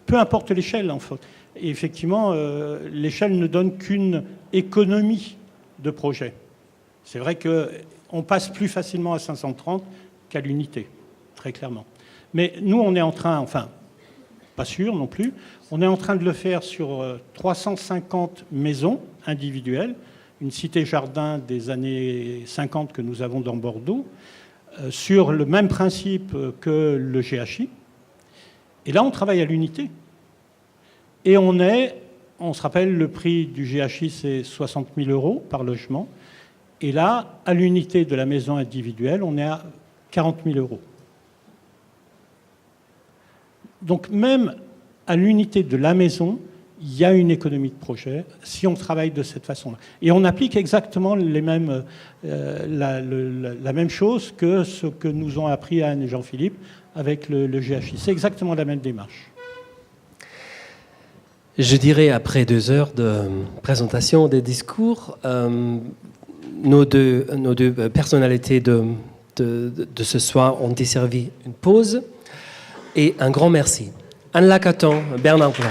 peu importe l'échelle, en fait. Et effectivement, l'échelle ne donne qu'une économie de projet. C'est vrai qu'on passe plus facilement à 530 qu'à l'unité, très clairement. Mais nous, on est en train, enfin, pas sûr non plus, on est en train de le faire sur 350 maisons individuelles, une cité-jardin des années 50 que nous avons dans Bordeaux, sur le même principe que le GHI. Et là, on travaille à l'unité. Et on se rappelle, le prix du GHI, c'est 60 000 € par logement. Et là, à l'unité de la maison individuelle, on est à 40 000 euros. Donc même à l'unité de la maison, il y a une économie de projet si on travaille de cette façon-là. Et on applique exactement la même chose que ce que nous ont appris Anne et Jean-Philippe avec le GHI. C'est exactement la même démarche. Je dirais, après 2 heures de présentation des discours, nos deux personnalités de ce soir ont desservi une pause. Et un grand merci. Anne Lacaton, Bernard Blanc.